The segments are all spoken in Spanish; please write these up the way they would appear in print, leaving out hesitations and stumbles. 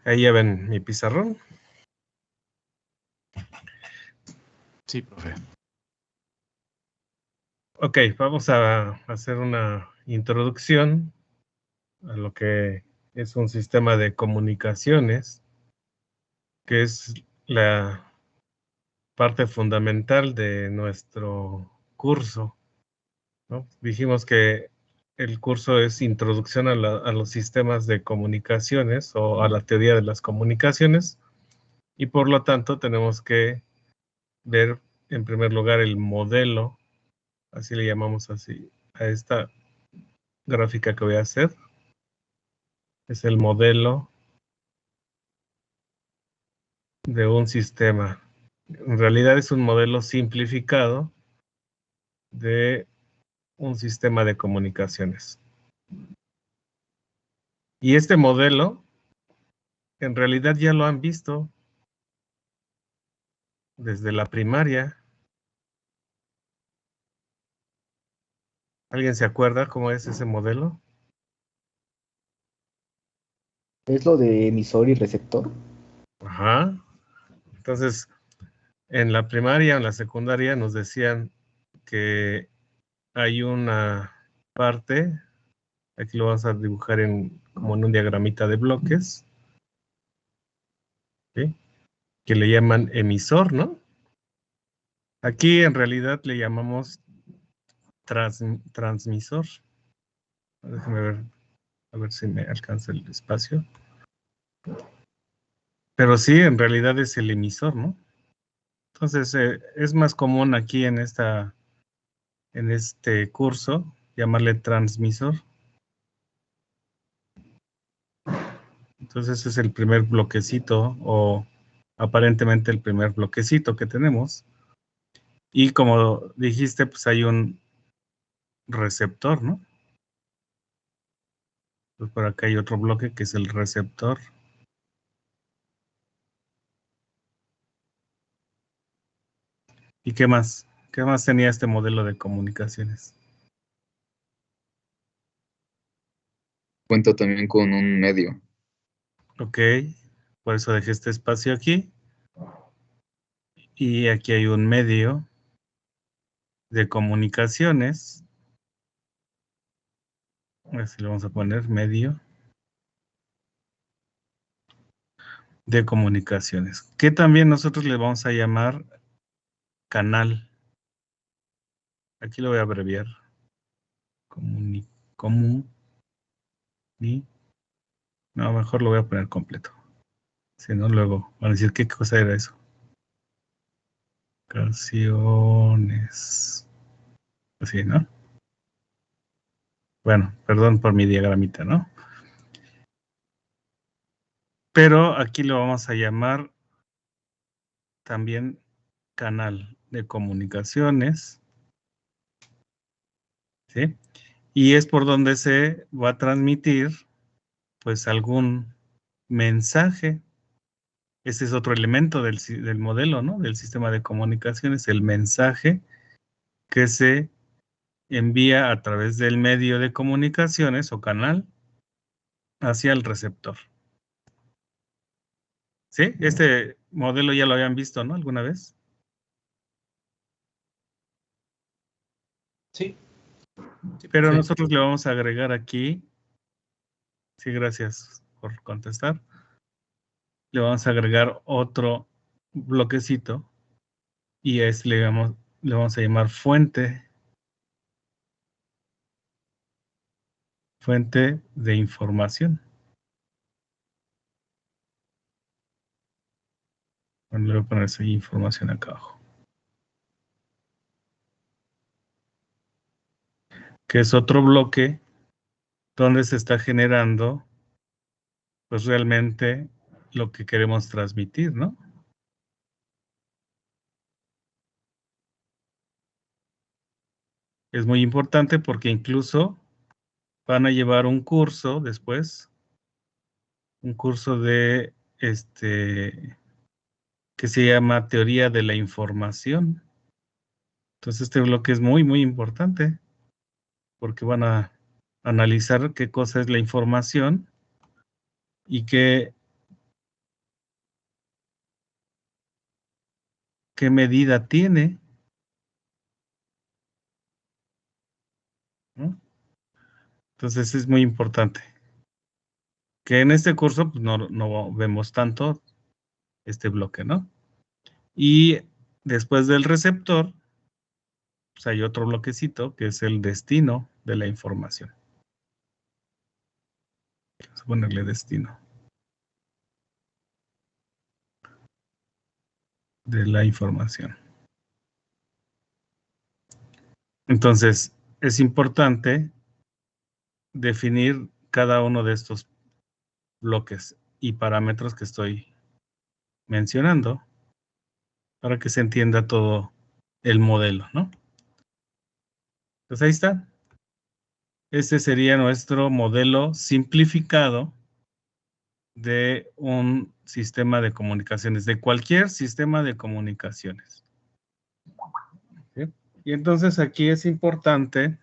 Ahí ya ven mi pizarrón. Sí, profe. Ok, vamos a hacer una introducción a lo que es un sistema de comunicaciones, que es la parte fundamental de nuestro curso, ¿no? Dijimos que el curso es Introducción a los sistemas de comunicaciones o a la teoría de las comunicaciones, y por lo tanto tenemos que ver en primer lugar el modelo, así le llamamos así a esta gráfica que voy a hacer. Es el modelo de un sistema. En realidad es un modelo simplificado de un sistema de comunicaciones. Y este modelo, en realidad ya lo han visto desde la primaria. ¿Alguien se acuerda cómo es ese modelo? ¿Es lo de emisor y receptor? Ajá. Entonces, en la primaria o en la secundaria nos decían que hay una parte, aquí lo vamos a dibujar como en un diagramita de bloques, ¿sí? Que le llaman emisor, ¿no? Aquí en realidad le llamamos transmisor. Déjame ver, a ver si me alcanza el espacio. Pero sí, en realidad es el emisor, ¿no? Entonces, es más común aquí en este curso llamarle transmisor. Entonces, ese es el primer bloquecito, o aparentemente el primer bloquecito que tenemos. Y como dijiste, pues hay un receptor, ¿no? Pues por acá hay otro bloque que es el receptor. ¿Y qué más? ¿Qué más tenía este modelo de comunicaciones? Cuenta también con un medio. Ok, por eso dejé este espacio aquí. Y aquí hay un medio de comunicaciones. Así le vamos a poner medio de comunicaciones, que también nosotros le vamos a llamar canal. Aquí lo voy a abreviar. No, mejor lo voy a poner completo. Si no, luego van a decir, ¿qué cosa era eso? Canciones. Así, ¿no? Bueno, perdón por mi diagramita, ¿no? Pero aquí lo vamos a llamar también canal de comunicaciones, ¿sí? Y es por donde se va a transmitir, pues, algún mensaje. Ese es otro elemento del modelo, ¿no? Del sistema de comunicaciones, el mensaje que se envía a través del medio de comunicaciones o canal hacia el receptor. ¿Sí? Este modelo ya lo habían visto, ¿no? ¿Alguna vez? Sí. Pero Sí. nosotros le vamos a agregar aquí, sí, gracias por contestar, le vamos a agregar otro bloquecito y le vamos a llamar fuente de información. Bueno, le voy a poner esa información acá abajo. Que es otro bloque donde se está generando, pues, realmente lo que queremos transmitir, ¿no? Es muy importante porque incluso van a llevar un curso después, un curso de que se llama Teoría de la Información. Entonces este bloque es muy, muy importante porque van a analizar qué cosa es la información y qué qué medida tiene, ¿no? Entonces es muy importante. Que en este curso pues, no vemos tanto este bloque, ¿no? Y después del receptor, pues hay otro bloquecito que es el destino de la información. Vamos a ponerle destino de la información. Entonces, es importante definir cada uno de estos bloques y parámetros que estoy mencionando para que se entienda todo el modelo, ¿no? Pues ahí está. Este sería nuestro modelo simplificado de un sistema de comunicaciones, de cualquier sistema de comunicaciones. ¿Sí? Y entonces aquí es importante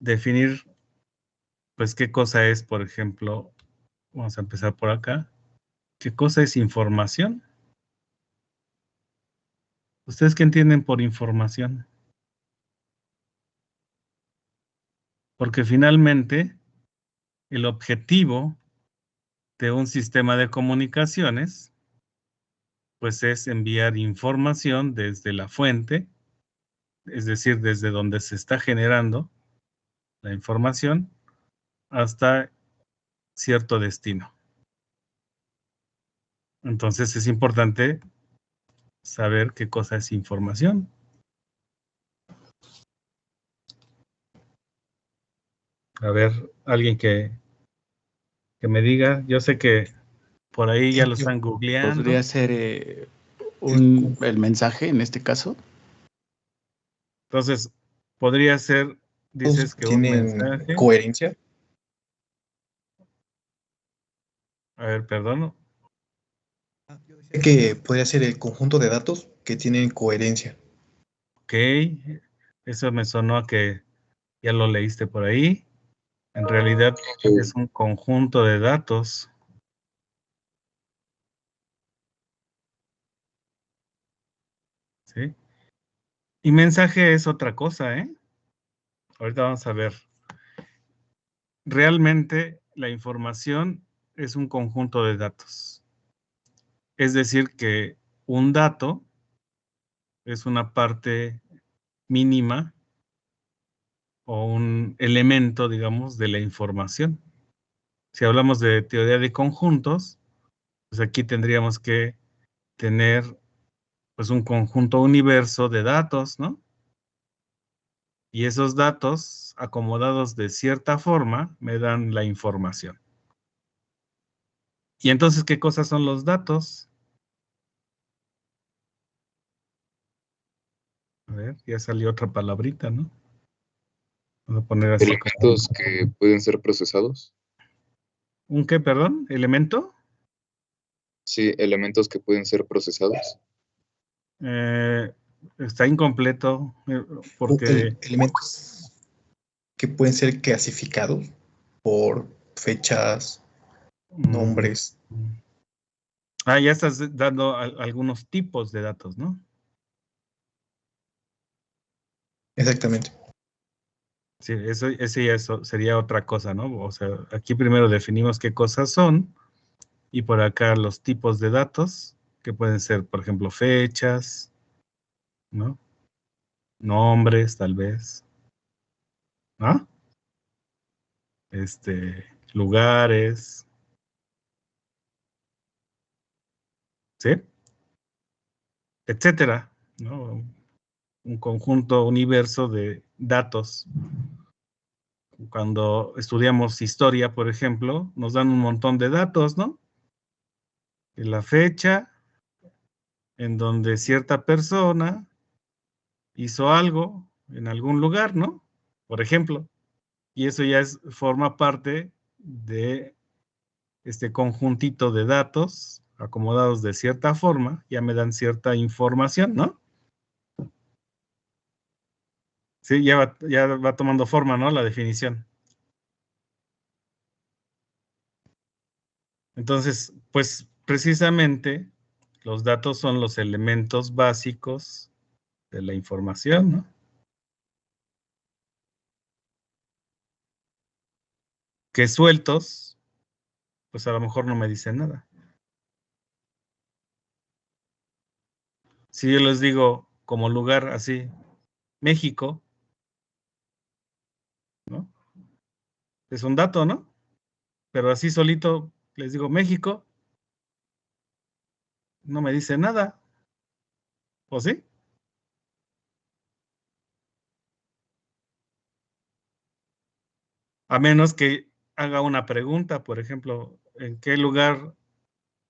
definir, pues, qué cosa es, por ejemplo, vamos a empezar por acá, qué cosa es información. ¿Ustedes qué entienden por información? Porque finalmente el objetivo de un sistema de comunicaciones, pues es enviar información desde la fuente, es decir, desde donde se está generando la información, hasta cierto destino. Entonces es importante saber qué cosa es información. A ver, alguien que me diga, yo sé que por ahí ya lo están googleando. ¿Podría ser el mensaje en este caso? Entonces, podría ser, dices que un ¿Tienen mensaje. coherencia? A ver, perdón. Sé que podría ser el conjunto de datos que tienen coherencia. Ok, eso me sonó a que ya lo leíste por ahí. En realidad es un conjunto de datos. ¿Sí? Y mensaje es otra cosa, ¿eh? Ahorita vamos a ver. Realmente la información es un conjunto de datos. Es decir, que un dato es una parte mínima o un elemento, digamos, de la información. Si hablamos de teoría de conjuntos, pues aquí tendríamos que tener pues un conjunto universo de datos, ¿no? Y esos datos acomodados de cierta forma me dan la información. Y entonces, ¿qué cosas son los datos? A ver, ya salió otra palabrita, ¿no? Vamos a poner así Elementos que pueden ser procesados. ¿Un qué, perdón? ¿Elemento? Sí, elementos que pueden ser procesados. Está incompleto porque... Elementos que pueden ser clasificados por fechas, nombres. Ya estás dando algunos tipos de datos, ¿no? Exactamente. Sí, ese ya sería otra cosa, ¿no? O sea, aquí primero definimos qué cosas son y por acá los tipos de datos, que pueden ser, por ejemplo, fechas, ¿no? Nombres, tal vez, ¿no? Lugares, ¿sí? Etcétera, ¿no? Un conjunto, universo de datos. Cuando estudiamos historia, por ejemplo, nos dan un montón de datos, ¿no? La fecha en donde cierta persona hizo algo en algún lugar, ¿no? Por ejemplo, y eso ya forma parte de este conjuntito de datos acomodados de cierta forma, ya me dan cierta información, ¿no? Sí, ya va tomando forma, ¿no? La definición. Entonces, pues precisamente Los datos son los elementos básicos de la información, ¿no? Que sueltos, pues a lo mejor no me dicen nada. Si yo les digo como lugar así, México, ¿no? Es un dato, ¿no? Pero así solito les digo México, no me dice nada. ¿O sí? A menos que haga una pregunta, por ejemplo, ¿en qué lugar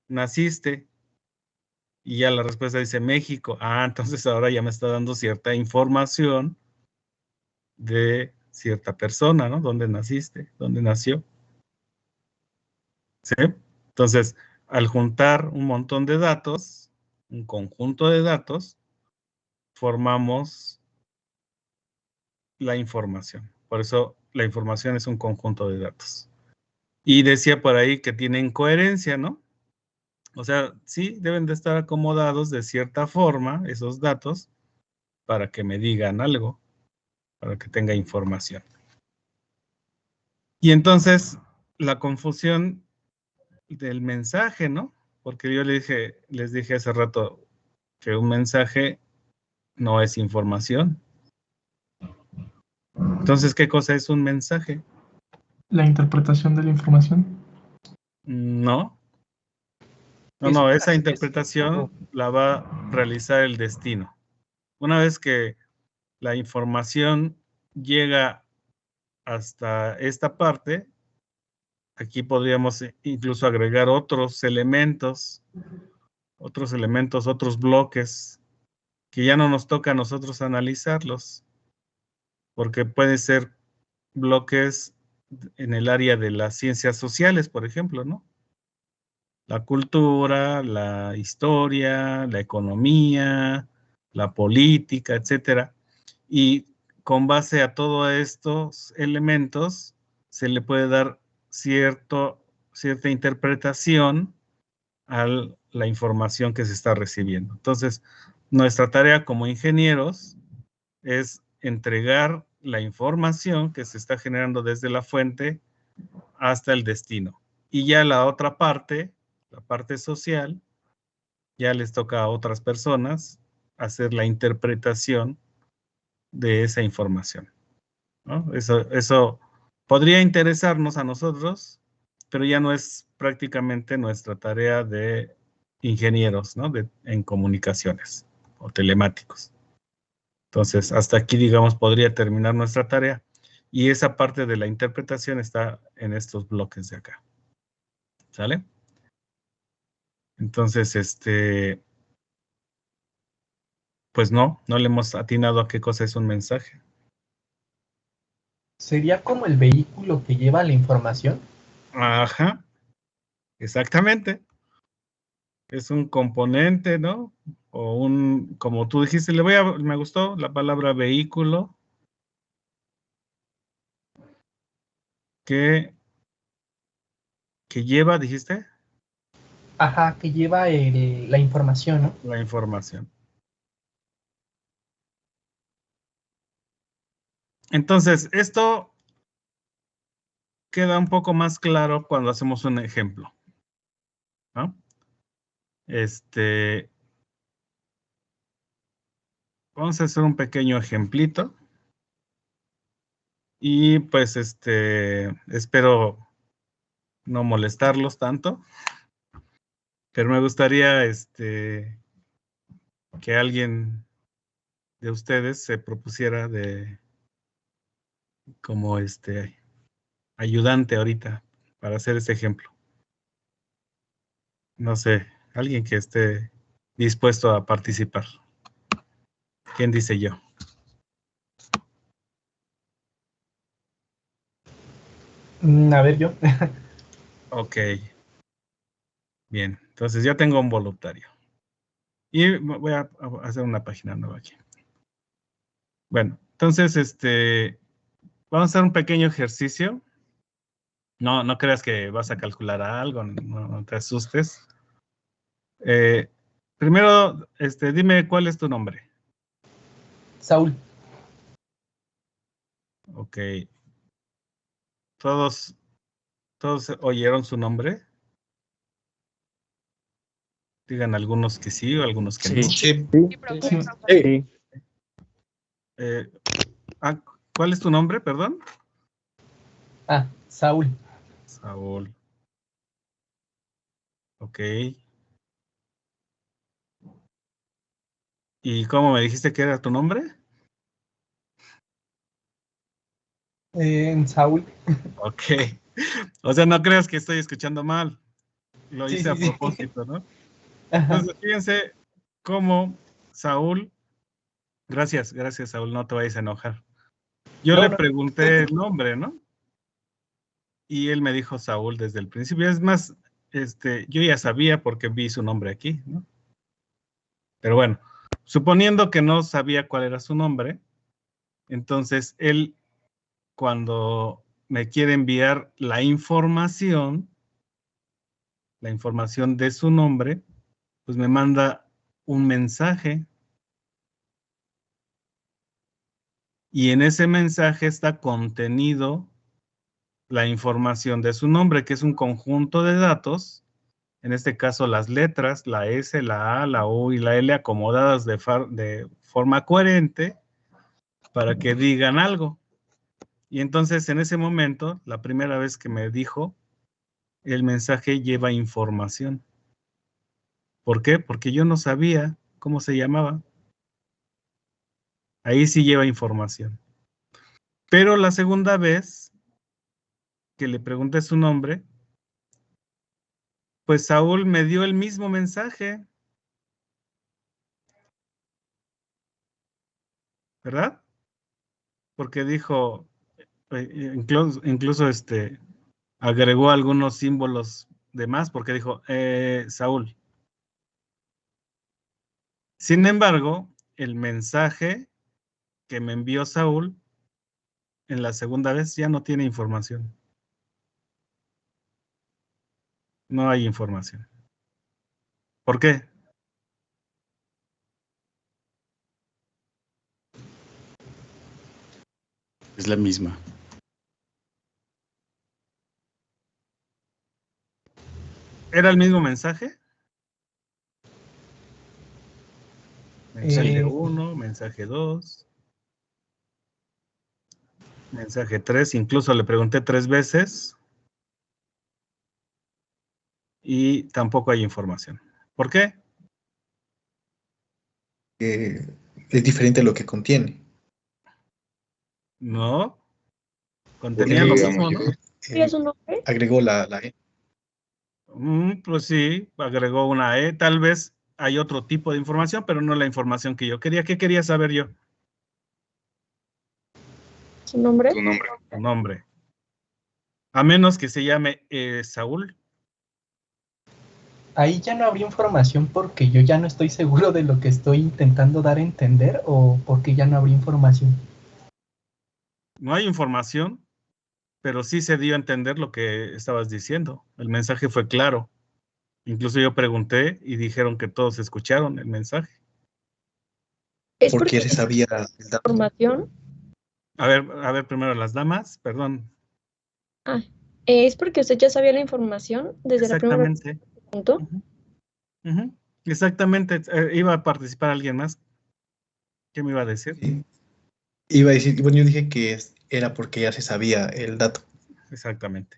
naciste? Y ya la respuesta dice México. Ah, entonces ahora ya me está dando cierta información de cierta persona, ¿no? ¿Dónde naciste? ¿Dónde nació? ¿Sí? Entonces, al juntar un montón de datos, un conjunto de datos, formamos la información. Por eso la información es un conjunto de datos. Y decía por ahí que tienen coherencia, ¿no? O sea, sí, deben de estar acomodados de cierta forma esos datos para que me digan algo, para que tenga información. Y entonces, la confusión del mensaje, ¿no? Porque yo les dije hace rato que un mensaje no es información. Entonces, ¿qué cosa es un mensaje? La interpretación de la información. No. No, esa interpretación la va a realizar el destino. Una vez que la información llega hasta esta parte, aquí podríamos incluso agregar otros elementos, otros bloques, que ya no nos toca a nosotros analizarlos, porque pueden ser bloques en el área de las ciencias sociales, por ejemplo, ¿no? La cultura, la historia, la economía, la política, etcétera. Y con base a todos estos elementos, se le puede dar cierta interpretación a la información que se está recibiendo. Entonces, nuestra tarea como ingenieros es entregar la información que se está generando desde la fuente hasta el destino. Y ya la otra parte, la parte social, ya les toca a otras personas hacer la interpretación de esa información, ¿no? Eso podría interesarnos a nosotros, pero ya no es prácticamente nuestra tarea de ingenieros, ¿no? En comunicaciones o telemáticos. Entonces, hasta aquí, digamos, podría terminar nuestra tarea. Y esa parte de la interpretación está en estos bloques de acá. ¿Sale? Entonces, pues no le hemos atinado a qué cosa es un mensaje. ¿Sería como el vehículo que lleva la información? Ajá, exactamente. Es un componente, ¿no? O como tú dijiste, me gustó la palabra vehículo, que lleva, dijiste, Ajá, que lleva la información, ¿no? la información. Entonces, esto queda un poco más claro cuando hacemos un ejemplo, ¿no? Vamos a hacer un pequeño ejemplito. Y pues, espero no molestarlos tanto. Pero me gustaría, que alguien de ustedes se propusiera como ayudante ahorita para hacer ese ejemplo. No sé, alguien que esté dispuesto a participar. ¿Quién dice yo? A ver, yo. Ok. Bien, entonces ya tengo un voluntario. Y voy a hacer una página nueva aquí. Bueno, entonces, vamos a hacer un pequeño ejercicio. No creas que vas a calcular algo, no te asustes. Primero, dime cuál es tu nombre. Saúl. Ok. ¿Todos oyeron su nombre? Digan algunos que sí o algunos que no. Sí. Sí. Sí. Eh, ¿Cuál es tu nombre, perdón? Saúl. Saúl. Ok. ¿Y cómo me dijiste que era tu nombre? Saúl. Ok. O sea, no creas que estoy escuchando mal. Lo Sí, hice a sí, sí. propósito, ¿no? Ajá. Entonces, fíjense cómo Saúl, gracias, Saúl, no te vayas a enojar. Yo No, le no. pregunté el nombre, ¿no? Y él me dijo Saúl desde el principio. Es más, yo ya sabía porque vi su nombre aquí, ¿no? Pero bueno, suponiendo que no sabía cuál era su nombre, entonces él, cuando me quiere enviar la información de su nombre, pues me manda un mensaje. Y en ese mensaje está contenido la información de su nombre, que es un conjunto de datos, en este caso las letras, la S, la A, la U y la L acomodadas de forma coherente para que digan algo. Y entonces en ese momento, la primera vez que me dijo, el mensaje lleva información. ¿Por qué? Porque yo no sabía cómo se llamaba. Ahí sí lleva información. Pero la segunda vez que le pregunté su nombre, pues Saúl me dio el mismo mensaje, ¿verdad? Porque dijo, incluso agregó algunos símbolos de más, porque dijo, Saúl. Sin embargo, el mensaje que me envió Saúl en la segunda vez ya no tiene información. No hay información. ¿Por qué? Es la misma. ¿Era el mismo mensaje? Mensaje 1, mensaje 2, mensaje 3, incluso le pregunté 3 veces y tampoco hay información. ¿Por qué? Es diferente a lo que contiene. No, Porque, contenía lo digamos, mismo, ¿no? ¿Sí es un nombre? Agregó la E. Pues sí, agregó una E, tal vez hay otro tipo de información, pero no la información que yo quería. ¿Qué quería saber yo? ¿Su nombre? tu nombre. Su nombre. A menos que se llame Saúl. Ahí ya no habría información porque yo ya no estoy seguro de lo que estoy intentando dar a entender o porque ya no habría información. No hay información, pero sí se dio a entender lo que estabas diciendo. El mensaje fue claro. Incluso yo pregunté y dijeron que todos escucharon el mensaje. ¿Es Porque ya porque se sabía el dato. información? A ver, primero las damas, perdón. Ah, ¿es porque usted ya sabía la información desde la primera vez Exactamente. que preguntó? Ujú, ujú. Exactamente. ¿Iba a participar alguien más? ¿Qué me iba a decir? Sí. Iba a decir, bueno, yo dije que era porque ya se sabía el dato. Exactamente.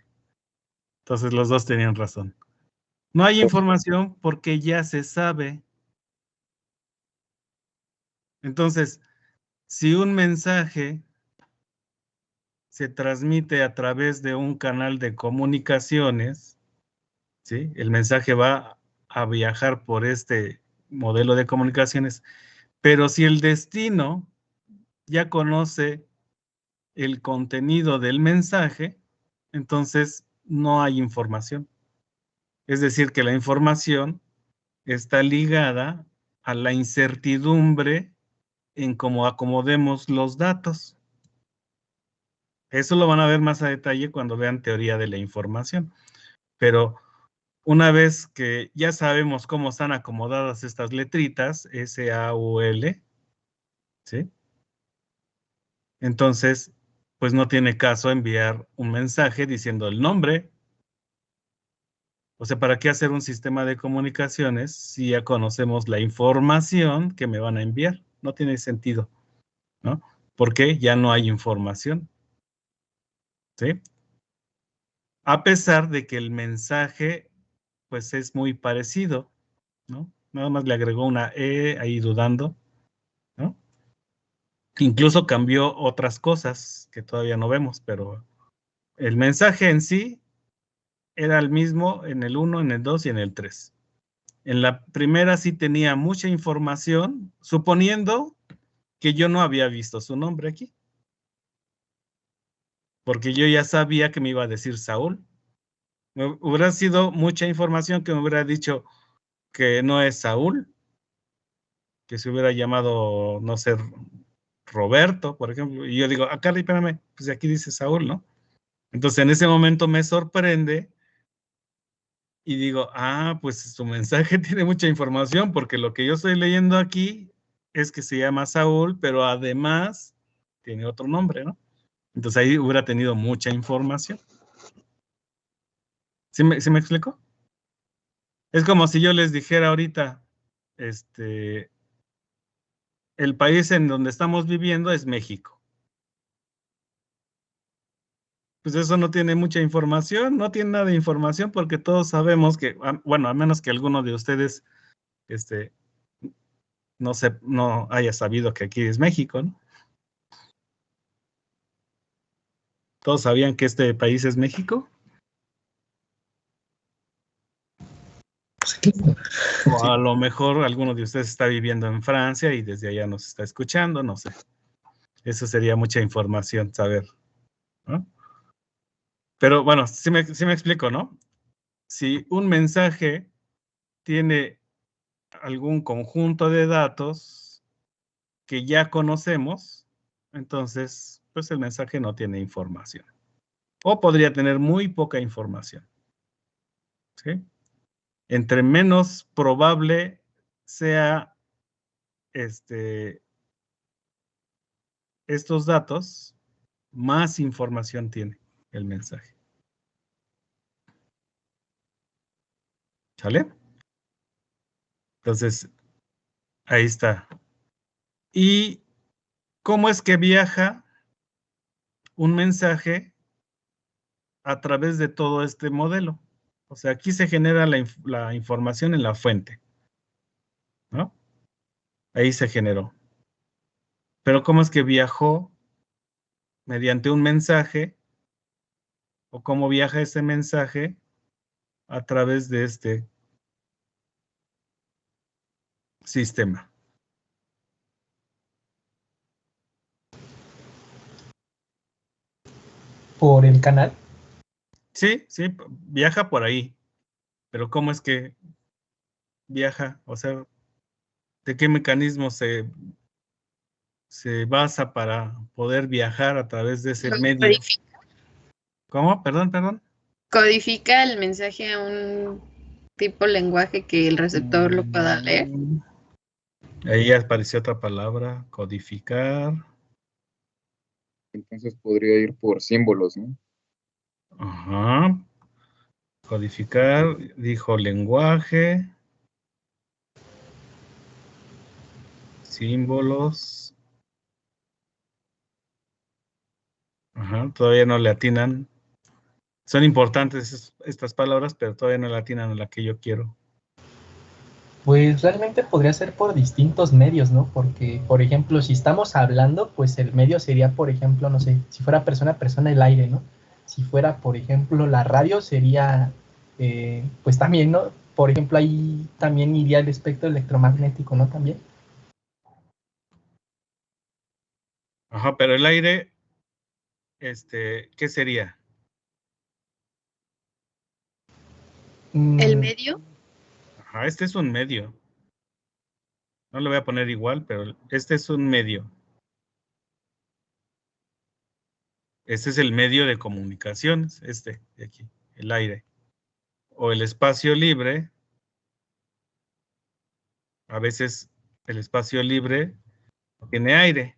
Entonces los dos tenían razón. No hay información porque ya se sabe. Entonces, si un mensaje se transmite a través de un canal de comunicaciones, ¿sí? El mensaje va a viajar por este modelo de comunicaciones, pero si el destino ya conoce el contenido del mensaje, entonces no hay información. Es decir, que la información está ligada a la incertidumbre en cómo acomodemos los datos. Eso lo van a ver más a detalle cuando vean teoría de la información. Pero una vez que ya sabemos cómo están acomodadas estas letritas, S, A, U, L, ¿sí? Entonces, pues no tiene caso enviar un mensaje diciendo el nombre. O sea, ¿para qué hacer un sistema de comunicaciones si ya conocemos la información que me van a enviar? No tiene sentido, ¿no? Porque ya no hay información, ¿sí? A pesar de que el mensaje, pues es muy parecido, ¿no? Nada más le agregó una E ahí dudando, ¿no? Incluso cambió otras cosas que todavía no vemos, pero el mensaje en sí era el mismo en el 1, en el 2 y en el 3. En la primera sí tenía mucha información, suponiendo que yo no había visto su nombre aquí. Porque yo ya sabía que me iba a decir Saúl. Me hubiera sido mucha información que me hubiera dicho que no es Saúl, que se hubiera llamado, no sé, Roberto, por ejemplo. Y yo digo, Carly, espérame, pues aquí dice Saúl, ¿no? Entonces en ese momento me sorprende y digo, pues su mensaje tiene mucha información porque lo que yo estoy leyendo aquí es que se llama Saúl, pero además tiene otro nombre, ¿no? Entonces ahí hubiera tenido mucha información. ¿Sí me explico? Es como si yo les dijera ahorita, el país en donde estamos viviendo es México. Pues eso no tiene mucha información, no tiene nada de información porque todos sabemos que, bueno, a menos que alguno de ustedes, no haya sabido que aquí es México, ¿no? ¿Todos sabían que este país es México? O a lo mejor alguno de ustedes está viviendo en Francia y desde allá nos está escuchando, no sé. Eso sería mucha información saber, ¿no? Pero bueno, sí me explico, ¿no? Si un mensaje tiene algún conjunto de datos que ya conocemos, entonces, pues el mensaje no tiene información. O podría tener muy poca información, ¿sí? Entre menos probable sea estos datos, más información tiene el mensaje. ¿Sale? Entonces, ahí está. ¿Y cómo es que viaja un mensaje a través de todo este modelo? O sea, aquí se genera la información en la fuente, ¿no? Ahí se generó. Pero ¿cómo es que viajó mediante un mensaje? ¿O cómo viaja ese mensaje a través de este sistema? ¿Por el canal? Sí, viaja por ahí. Pero ¿cómo es que viaja? O sea, ¿de qué mecanismo se basa para poder viajar a través de ese medio? ¿Cómo? Perdón. Codifica el mensaje a un tipo de lenguaje que el receptor lo pueda leer. Ahí apareció otra palabra, codificar. Entonces podría ir por símbolos, ¿no? Ajá. Codificar, dijo lenguaje. Símbolos. Ajá, todavía no le atinan. Son importantes estas palabras, pero todavía no le atinan a la que yo quiero. Pues realmente podría ser por distintos medios, ¿no? Porque, por ejemplo, si estamos hablando, pues el medio sería, por ejemplo, no sé, si fuera persona a persona, el aire, ¿no? Si fuera, por ejemplo, la radio sería, pues también, ¿no? Por ejemplo, ahí también iría el espectro electromagnético, ¿no? También. Ajá, pero el aire, ¿qué sería? ¿El medio? Ajá, este es un medio. No le voy a poner igual, pero este es un medio. Este es el medio de comunicaciones, de aquí, el aire. o el espacio libre, a veces el espacio libre tiene aire.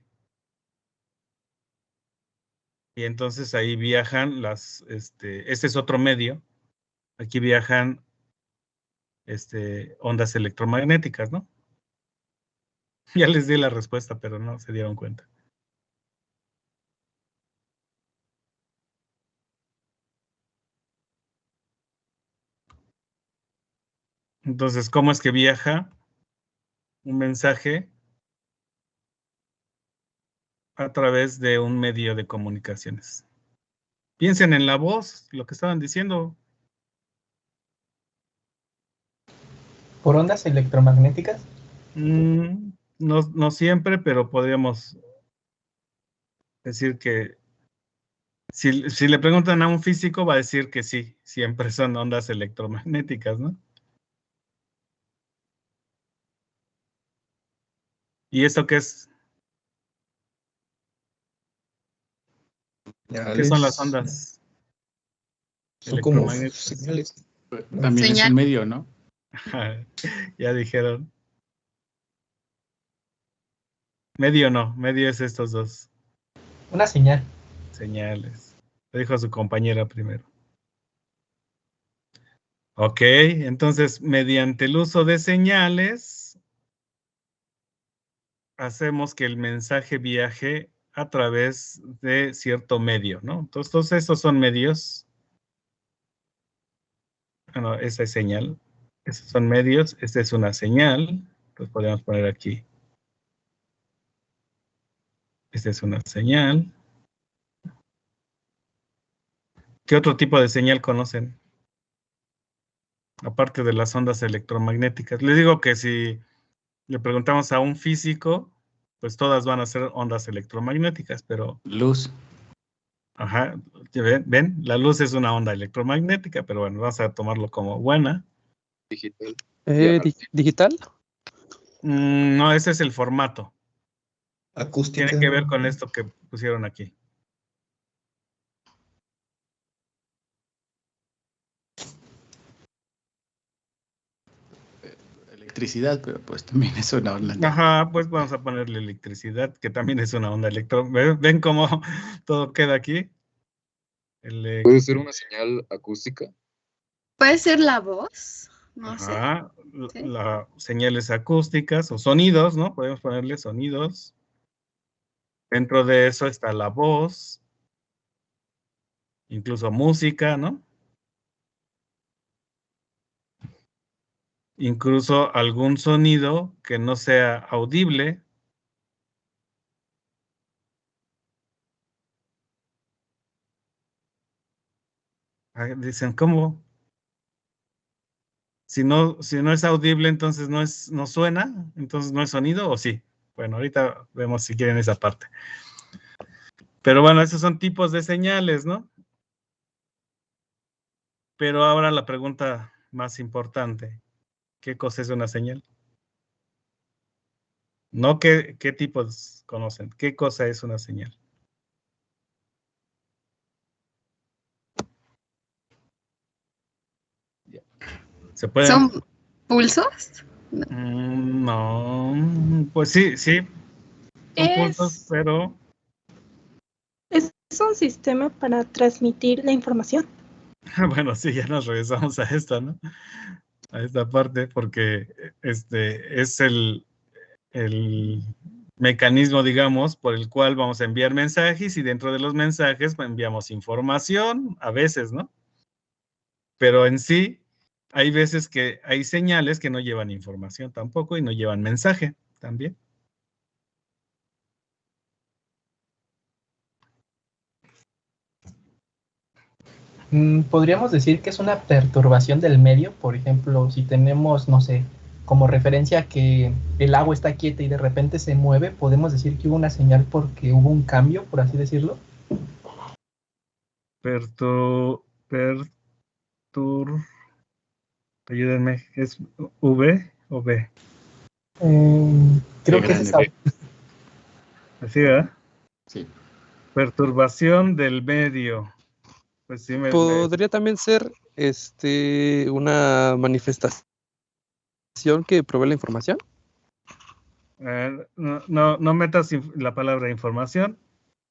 Y entonces ahí viajan este es otro medio. Aquí viajan ondas electromagnéticas, ¿no? Ya les di la respuesta, pero no se dieron cuenta. Entonces, ¿cómo es que viaja un mensaje a través de un medio de comunicaciones? Piensen en la voz, lo que estaban diciendo. ¿Por ondas electromagnéticas? No siempre, pero podríamos decir que si le preguntan a un físico, va a decir que sí, siempre son ondas electromagnéticas, ¿no? ¿Y esto qué es? ¿Qué son las ondas Son como electromagnéticas? señales. También es un medio, ¿no? Ya dijeron. Medio no, medio es estos dos. Una señal. Señales. Lo dijo su compañera primero. Ok, entonces mediante el uso de señales hacemos que el mensaje viaje a través de cierto medio, ¿no? Entonces, todos estos son medios. Bueno, esa es señal. Esos son medios. Esta es una señal. Entonces podemos poner aquí. Esta es una señal. ¿Qué otro tipo de señal conocen? Aparte de las ondas electromagnéticas. Les digo que si le preguntamos a un físico, pues todas van a ser ondas electromagnéticas, pero... Luz. Ajá, ¿ven? La luz es una onda electromagnética, pero bueno, vamos a tomarlo como buena. Digital. ¿Digital? No, ese es el formato. Acústica. Tiene que ver con esto que pusieron aquí. Electricidad, pero pues también es una onda. Ajá, pues vamos a ponerle electricidad, que también es una onda electromagnética. ¿Ven cómo todo queda aquí? ¿Puede ser una señal acústica? ¿Puede ser la voz? No sé. Ajá, ¿Sí? las señales acústicas o sonidos, ¿no? Podemos ponerle sonidos. Dentro de eso está la voz, incluso música, ¿no? Incluso algún sonido que no sea audible. Dicen, ¿cómo? Si no es audible, entonces no suena, entonces no es sonido, ¿o sí? Bueno, ahorita vemos si quieren esa parte. Pero bueno, esos son tipos de señales, ¿no? Pero ahora la pregunta más importante, ¿qué cosa es una señal? No qué tipos conocen, ¿qué cosa es una señal? ¿Se pueden? ¿Son pulsos? No, pues sí, son puntos, pero... Es un sistema para transmitir la información. Bueno, sí, ya nos regresamos a esta, ¿no? A esta parte, porque es el mecanismo, digamos, por el cual vamos a enviar mensajes y dentro de los mensajes enviamos información, a veces, ¿no? Pero en sí, hay veces que hay señales que no llevan información tampoco y no llevan mensaje también. Podríamos decir que es una perturbación del medio, por ejemplo, si tenemos, no sé, como referencia que el agua está quieta y de repente se mueve, podemos decir que hubo una señal porque hubo un cambio, por así decirlo. Ayúdenme, ¿es V o B? Creo que es esa. Así, ¿verdad? Sí. Perturbación del medio. Pues sí, Podría también ser una manifestación que provee la información. No metas la palabra información.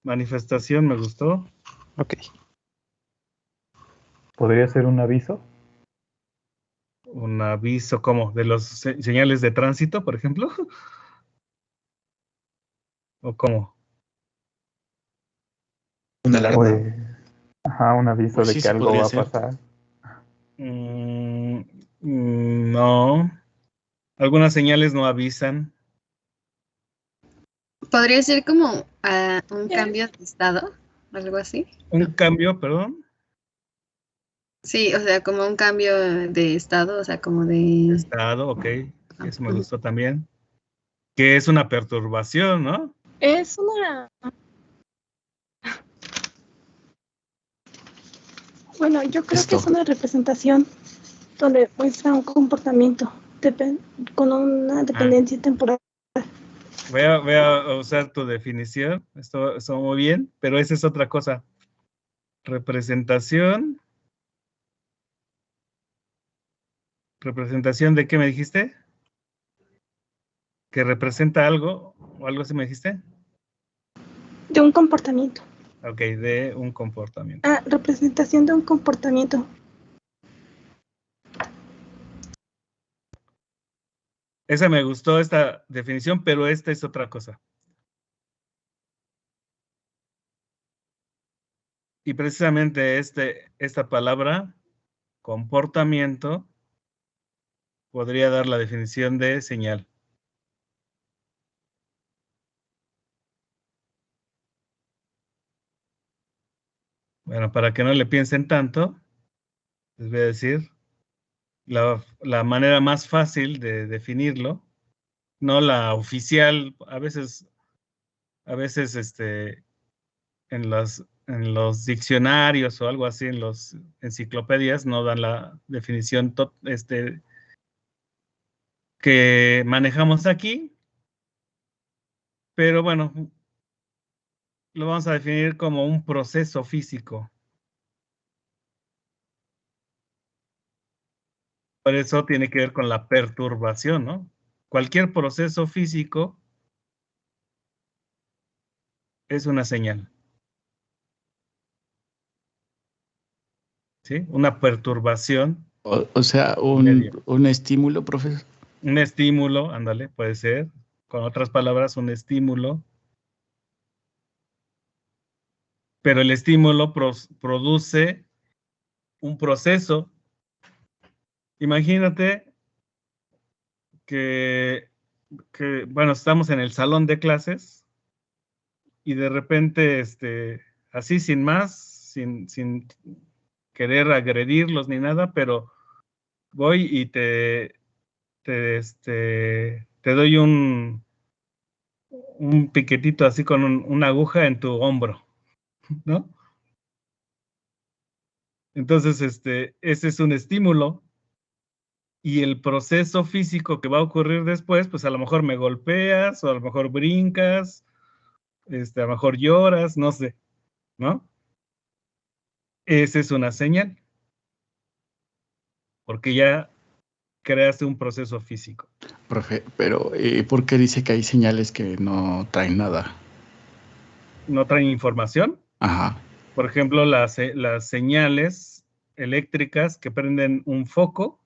Manifestación me gustó. Ok. ¿Podría ser un aviso? Un aviso, ¿cómo? ¿De los señales de tránsito, por ejemplo? ¿O cómo? Una alarma. Pues, ajá, un aviso Pues de sí, que sí algo podría va a ser. pasar. No. Algunas señales no avisan. Podría ser como un cambio de estado, algo así. ¿Un cambio, perdón? Sí, o sea, como un cambio de estado, o sea, como de... Estado, ok. Eso me gustó también. Que es una perturbación, ¿no? Es una... Bueno, yo creo que es una representación donde muestra un comportamiento con una dependencia temporal. Voy a usar tu definición. Esto muy bien, pero esa es otra cosa. Representación. ¿Representación de qué me dijiste? ¿Que representa algo o algo así me dijiste? De un comportamiento. Ok, de un comportamiento. Representación de un comportamiento. Esa me gustó, esta definición, pero esta es otra cosa. Y precisamente esta palabra, comportamiento, podría dar la definición de señal. Bueno, para que no le piensen tanto, les voy a decir la manera más fácil de definirlo, no la oficial. A veces en los diccionarios o algo así, en las enciclopedias, no dan la definición que manejamos aquí, pero bueno, lo vamos a definir como un proceso físico. Por eso tiene que ver con la perturbación, ¿no? Cualquier proceso físico es una señal. ¿Sí? Una perturbación. O sea, un estímulo, profesor. Un estímulo, ándale, puede ser. Con otras palabras, un estímulo. Pero el estímulo produce un proceso. Imagínate que, bueno, estamos en el salón de clases y de repente, así sin más, sin querer agredirlos ni nada, pero voy y te doy un piquetito así con una aguja en tu hombro, ¿no? Entonces, ese es un estímulo y el proceso físico que va a ocurrir después, pues a lo mejor me golpeas o a lo mejor brincas, a lo mejor lloras, no sé, ¿no? Esa es una señal, porque ya creaste un proceso físico. Profe, pero ¿por qué dice que hay señales que no traen nada? ¿No traen información? Ajá. Por ejemplo, las señales eléctricas que prenden un foco,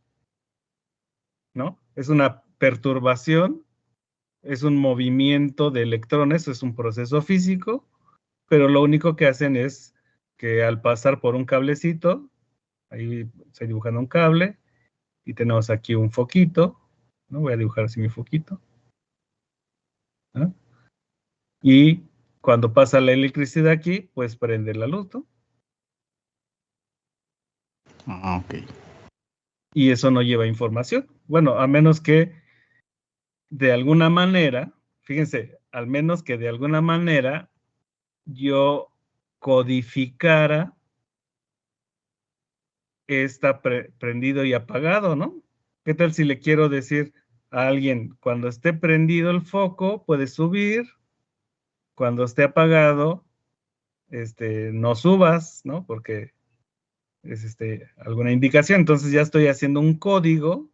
¿no? Es una perturbación, es un movimiento de electrones, es un proceso físico, pero lo único que hacen es que al pasar por un cablecito, ahí estoy dibujando un cable, y tenemos aquí un foquito, ¿no? Voy a dibujar así mi foquito, ¿no? Y cuando pasa la electricidad aquí, pues prende la luz, ¿no? Ok. Y eso no lleva información. Bueno, a menos que de alguna manera, fíjense, al menos que de alguna manera yo codificara está prendido y apagado, ¿no? ¿Qué tal si le quiero decir a alguien, cuando esté prendido el foco, puedes subir, cuando esté apagado, no subas, ¿no? Porque es alguna indicación. Entonces ya estoy haciendo un código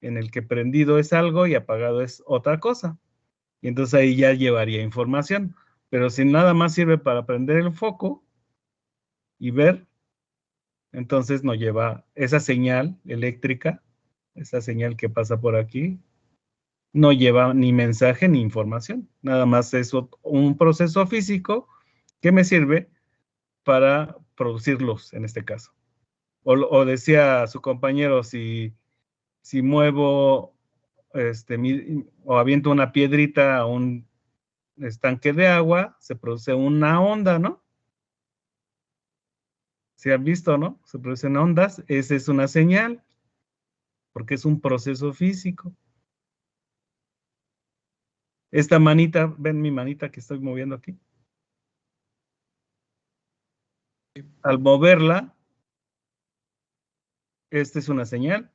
en el que prendido es algo y apagado es otra cosa. Y entonces ahí ya llevaría información. Pero si nada más sirve para prender el foco y ver, entonces no lleva esa señal eléctrica, esa señal que pasa por aquí, no lleva ni mensaje ni información. Nada más es un proceso físico que me sirve para producir luz, en este caso. O decía su compañero, si muevo o aviento una piedrita a un estanque de agua, se produce una onda, ¿no? ¿Sí han visto, no? Se producen ondas, esa es una señal, porque es un proceso físico. Esta manita, ven mi manita que estoy moviendo aquí. Al moverla, esta es una señal,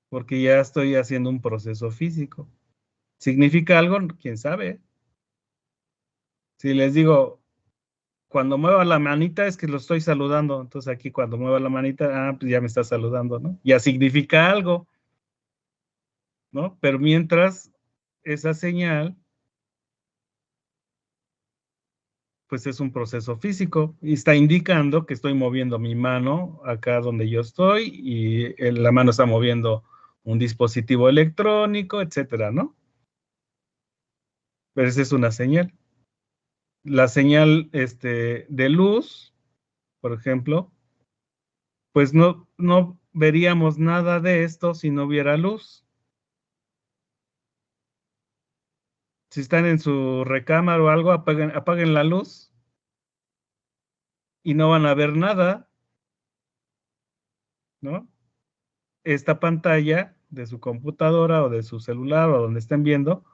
porque ya estoy haciendo un proceso físico. ¿Significa algo? ¿Quién sabe? Si les digo, cuando mueva la manita es que lo estoy saludando. Entonces aquí cuando mueva la manita, pues ya me está saludando, ¿no? Ya significa algo, ¿no? Pero mientras esa señal, pues es un proceso físico y está indicando que estoy moviendo mi mano acá donde yo estoy y la mano está moviendo un dispositivo electrónico, etcétera, ¿no? Pero esa es una señal. La señal de luz, por ejemplo, pues no veríamos nada de esto si no hubiera luz. Si están en su recámara o algo, apaguen la luz y no van a ver nada, ¿no? Esta pantalla de su computadora o de su celular o donde estén viendo,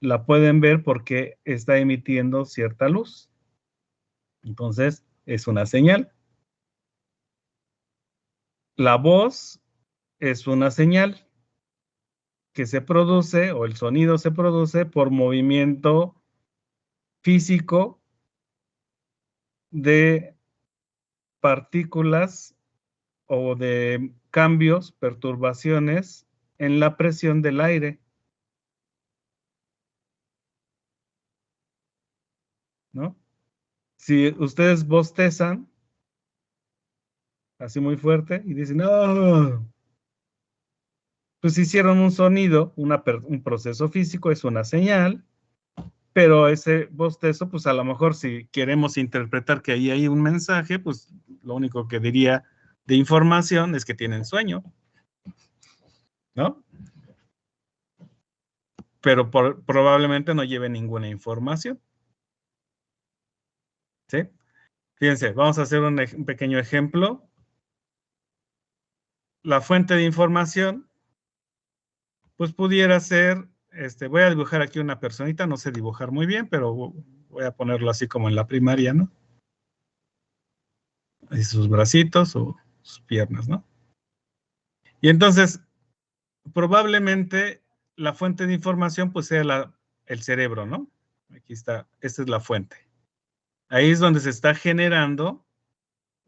la pueden ver porque está emitiendo cierta luz. Entonces, es una señal. La voz es una señal que se produce, o el sonido se produce por movimiento físico de partículas o de cambios, perturbaciones en la presión del aire, ¿no? Si ustedes bostezan así muy fuerte y dicen, ¡oh! Pues hicieron un sonido, un proceso físico, es una señal, pero ese bostezo, pues a lo mejor si queremos interpretar que ahí hay un mensaje, pues lo único que diría de información es que tienen sueño, ¿no? Pero probablemente no lleve ninguna información. ¿Sí? Fíjense, vamos a hacer un pequeño ejemplo. La fuente de información, pues pudiera ser, voy a dibujar aquí una personita, no sé dibujar muy bien, pero voy a ponerlo así como en la primaria, ¿no? Ahí sus bracitos o sus piernas, ¿no? Y entonces, probablemente la fuente de información pues sea el cerebro, ¿no? Aquí está, esta es la fuente. Ahí es donde se está generando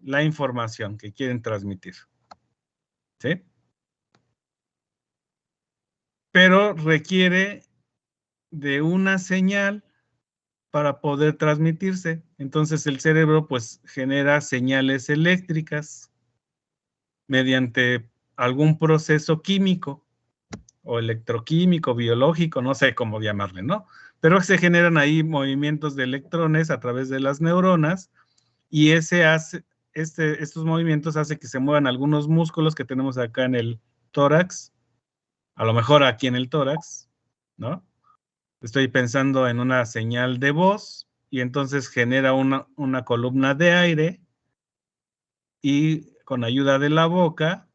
la información que quieren transmitir. ¿Sí? Pero requiere de una señal para poder transmitirse. Entonces el cerebro pues genera señales eléctricas mediante algún proceso químico o electroquímico, biológico, no sé cómo llamarle, ¿no? Pero se generan ahí movimientos de electrones a través de las neuronas y estos movimientos hacen que se muevan algunos músculos que tenemos acá en el tórax, a lo mejor aquí en el tórax, ¿no? Estoy pensando en una señal de voz y entonces genera una columna de aire y con ayuda de la boca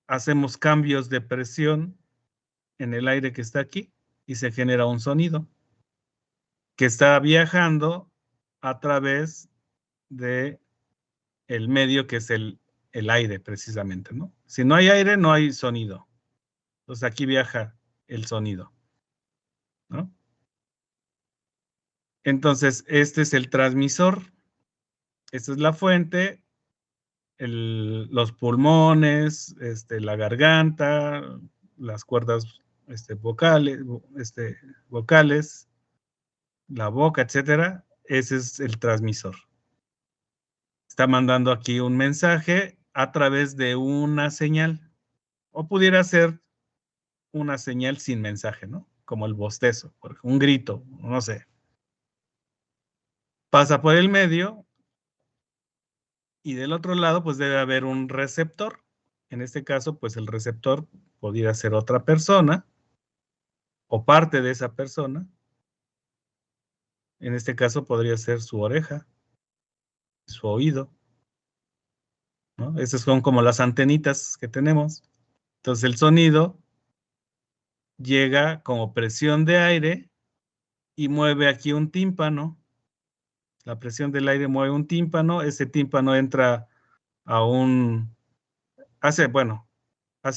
hacemos cambios de presión en el aire que está aquí y se genera un sonido que está viajando a través de el medio que es el aire precisamente, ¿no? Si no hay aire, no hay sonido. Entonces aquí viaja el sonido, ¿no? Entonces este es el transmisor Esta es la fuente, los pulmones, la garganta, las cuerdas vocales, la boca, etcétera. Ese es el transmisor. Está mandando aquí un mensaje a través de una señal. O pudiera ser una señal sin mensaje, ¿no? Como el bostezo, por ejemplo, un grito, no sé. Pasa por el medio y del otro lado pues debe haber un receptor. En este caso pues el receptor podría ser otra persona o parte de esa persona. En este caso podría ser su oreja, su oído, ¿no? Esas son como las antenitas que tenemos. Entonces el sonido llega como presión de aire y mueve aquí un tímpano. La presión del aire mueve un tímpano, ese tímpano entra a hace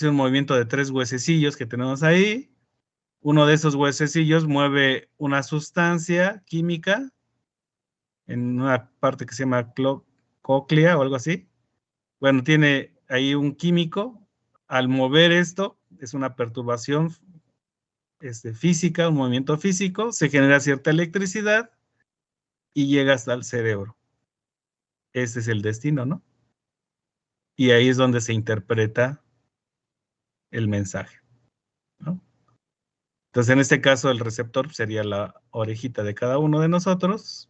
un movimiento de 3 huesecillos que tenemos ahí. Uno de esos huesecillos mueve una sustancia química en una parte que se llama cóclea o algo así. Bueno, tiene ahí un químico. Al mover esto, es una perturbación física, un movimiento físico, se genera cierta electricidad y llega hasta el cerebro. Ese es el destino, ¿no? Y ahí es donde se interpreta el mensaje, ¿no? Entonces, en este caso, el receptor sería la orejita de cada uno de nosotros,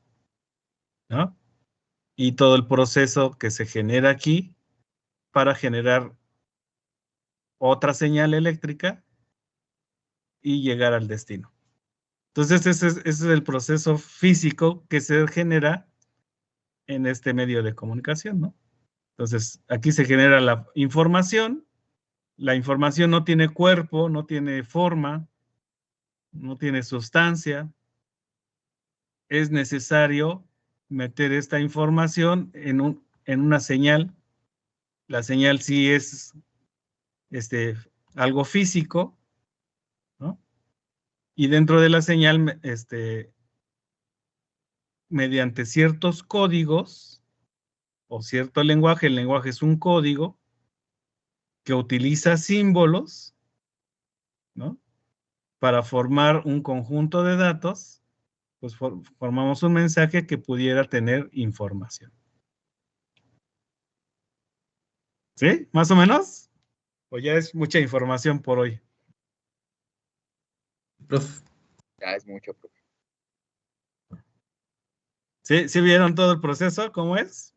¿no? Y todo el proceso que se genera aquí para generar otra señal eléctrica y llegar al destino. Entonces, ese es el proceso físico que se genera en este medio de comunicación, ¿no? Entonces, aquí se genera la información no tiene cuerpo, no tiene forma, no tiene sustancia. Es necesario meter esta información en una señal. La señal sí es algo físico, ¿no? Y dentro de la señal, mediante ciertos códigos o cierto lenguaje, el lenguaje es un código que utiliza símbolos, ¿no? Para formar un conjunto de datos, pues formamos un mensaje que pudiera tener información. ¿Sí? ¿Más o menos? ¿O ya es mucha información por hoy? Prof. Ya es mucho, profe. ¿Sí vieron todo el proceso? ¿Cómo es?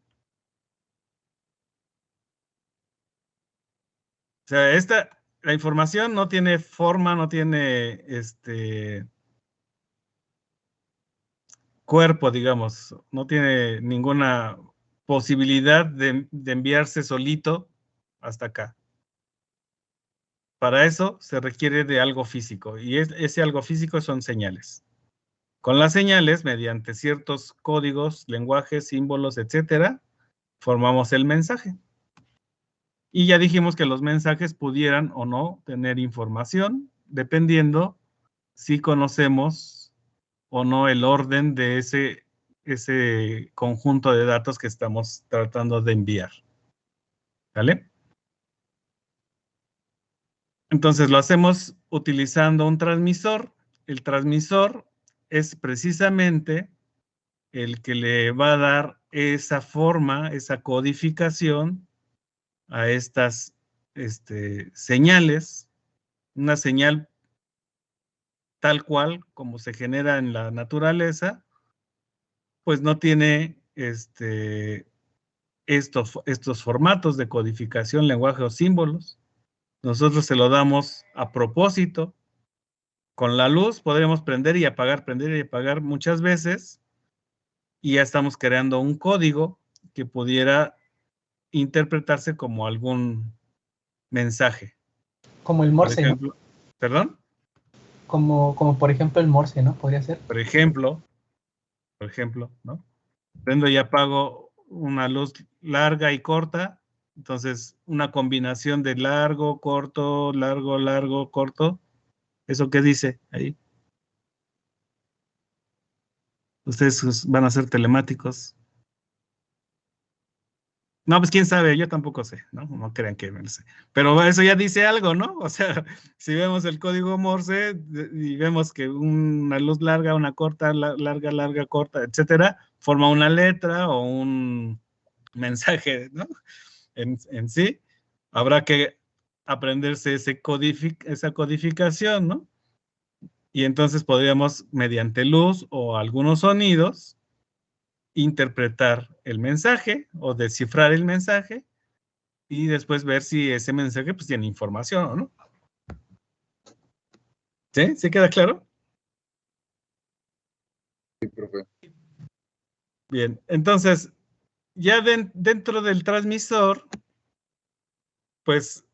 O sea, la información no tiene forma, no tiene cuerpo, digamos, no tiene ninguna posibilidad de enviarse solito hasta acá. Para eso se requiere de algo físico, y ese algo físico son señales. Con las señales, mediante ciertos códigos, lenguajes, símbolos, etcétera, formamos el mensaje. Y ya dijimos que los mensajes pudieran o no tener información, dependiendo si conocemos o no el orden de ese conjunto de datos que estamos tratando de enviar. ¿Vale? Entonces lo hacemos utilizando un transmisor. El transmisor es precisamente el que le va a dar esa forma, esa codificación a estas señales. Una señal tal cual como se genera en la naturaleza, pues no tiene estos formatos de codificación, lenguaje o símbolos. Nosotros se lo damos a propósito. Con la luz podremos prender y apagar muchas veces y ya estamos creando un código que pudiera interpretarse como algún mensaje. Como el Morse, por ejemplo, ¿no? ¿Perdón? Como por ejemplo el Morse, ¿no? Podría ser. Por ejemplo, ¿no? Prendo y apago una luz larga y corta, entonces una combinación de largo, corto, largo, largo, corto. ¿Eso qué dice ahí? Ustedes van a ser telemáticos. No, pues quién sabe, yo tampoco sé, ¿no? No crean que me lo sé. Pero eso ya dice algo, ¿no? O sea, si vemos el código Morse y vemos que una luz larga, una corta, larga, larga, corta, etcétera, forma una letra o un mensaje, ¿no? En sí, habrá que aprenderse esa codificación, ¿no? Y entonces podríamos, mediante luz o algunos sonidos, interpretar el mensaje o descifrar el mensaje y después ver si ese mensaje pues tiene información o no. ¿Sí? ¿Sí queda claro? Sí, profe. Bien, entonces, ya dentro del transmisor, pues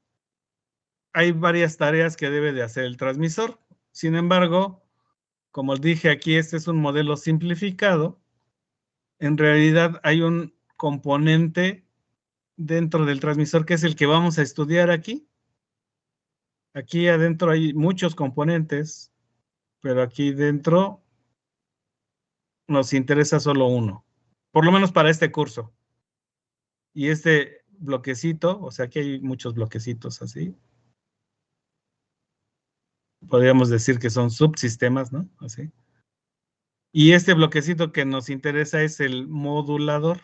hay varias tareas que debe de hacer el transmisor. Sin embargo, como dije aquí, este es un modelo simplificado. En realidad hay un componente dentro del transmisor que es el que vamos a estudiar aquí. Aquí adentro hay muchos componentes, pero aquí dentro nos interesa solo uno, por lo menos para este curso. Y este bloquecito, o sea, aquí hay muchos bloquecitos así. Podríamos decir que son subsistemas, ¿no? Así. Y este bloquecito que nos interesa es el modulador.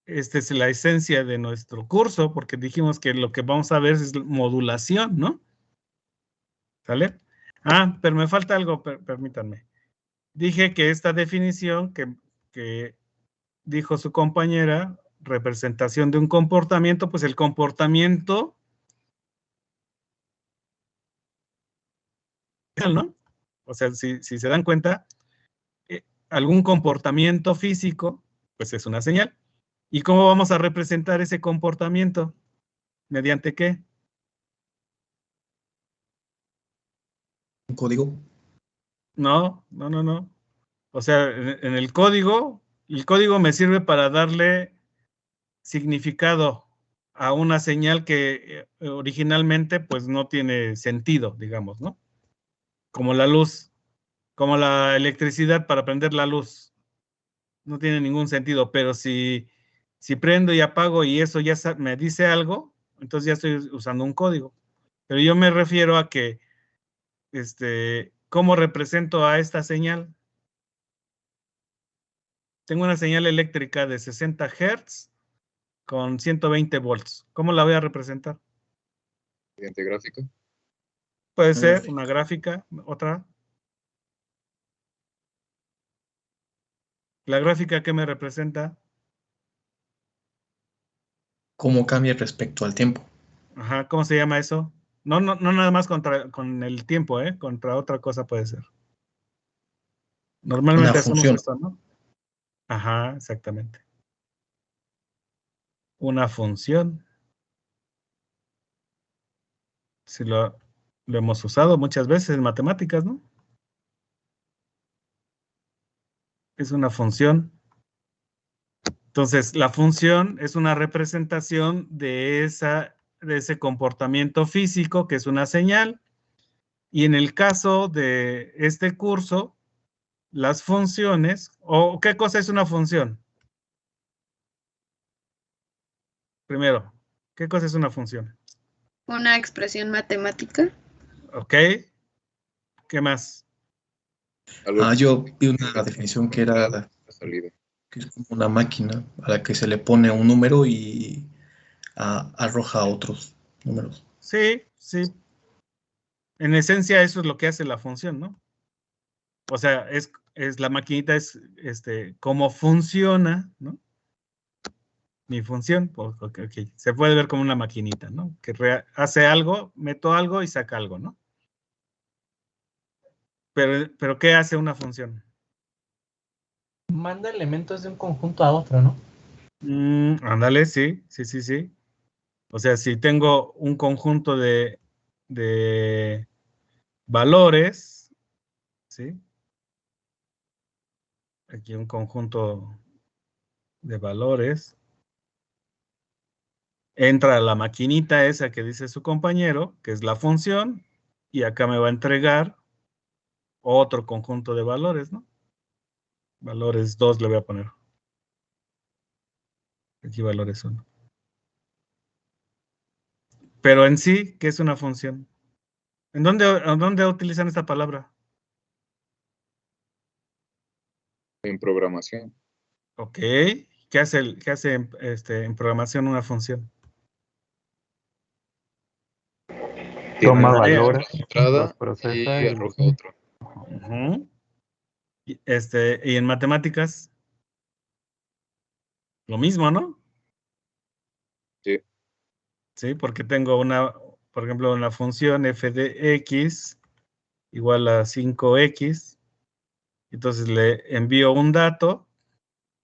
Esta es la esencia de nuestro curso, porque dijimos que lo que vamos a ver es modulación, ¿no? ¿Sale? Ah, pero me falta algo, permítanme. Dije que esta definición que dijo su compañera, representación de un comportamiento, pues el comportamiento, ¿no? O sea, si se dan cuenta, algún comportamiento físico, pues es una señal. ¿Y cómo vamos a representar ese comportamiento? ¿Mediante qué? ¿Un código? No. O sea, en el código me sirve para darle significado a una señal que originalmente pues no tiene sentido, digamos, ¿no? Como la luz, como la electricidad para prender la luz. No tiene ningún sentido, pero si prendo y apago y eso ya me dice algo, entonces ya estoy usando un código. Pero yo me refiero a que, ¿cómo represento a esta señal? Tengo una señal eléctrica de 60 Hz con 120 volts. ¿Cómo la voy a representar? Mediante gráfica. Puede ser una gráfica, otra. ¿La gráfica qué me representa? ¿Cómo cambia respecto al tiempo? Ajá, ¿cómo se llama eso? No nada más con el tiempo, contra otra cosa puede ser. Normalmente Una hacemos función. esto, ¿no? Ajá, exactamente. Una función. Si lo hemos usado muchas veces en matemáticas, ¿no? Es una función. Entonces, la función es una representación de ese comportamiento físico, que es una señal. Y en el caso de este curso, las funciones, ¿o qué cosa es una función? Primero, ¿qué cosa es una función? Una expresión matemática. Ok. ¿Qué más? Yo vi una definición que era que es como una máquina a la que se le pone un número y arroja otros números. Sí. En esencia, eso es lo que hace la función, ¿no? O sea, es la maquinita, es cómo funciona, ¿no? Mi función, pues, okay. Se puede ver como una maquinita, ¿no? Que hace algo, meto algo y saca algo, ¿no? Pero ¿qué hace una función? Manda elementos de un conjunto a otro, ¿no? Ándale, sí. O sea, si tengo un conjunto de valores, ¿sí? Aquí un conjunto de valores. Entra la maquinita esa que dice su compañero, que es la función, y acá me va a entregar otro conjunto de valores, ¿no? Valores 2 le voy a poner. Aquí valores 1. Pero en sí, ¿qué es una función? ¿En dónde utilizan esta palabra? En programación. Ok. ¿Qué hace en programación una función? Toma Una tarea. valores, Entrada los procesa y y arroja otro. Ujú. Y en matemáticas, lo mismo, ¿no? Sí. Sí, porque tengo por ejemplo, una función f de x igual a 5x. Entonces le envío un dato,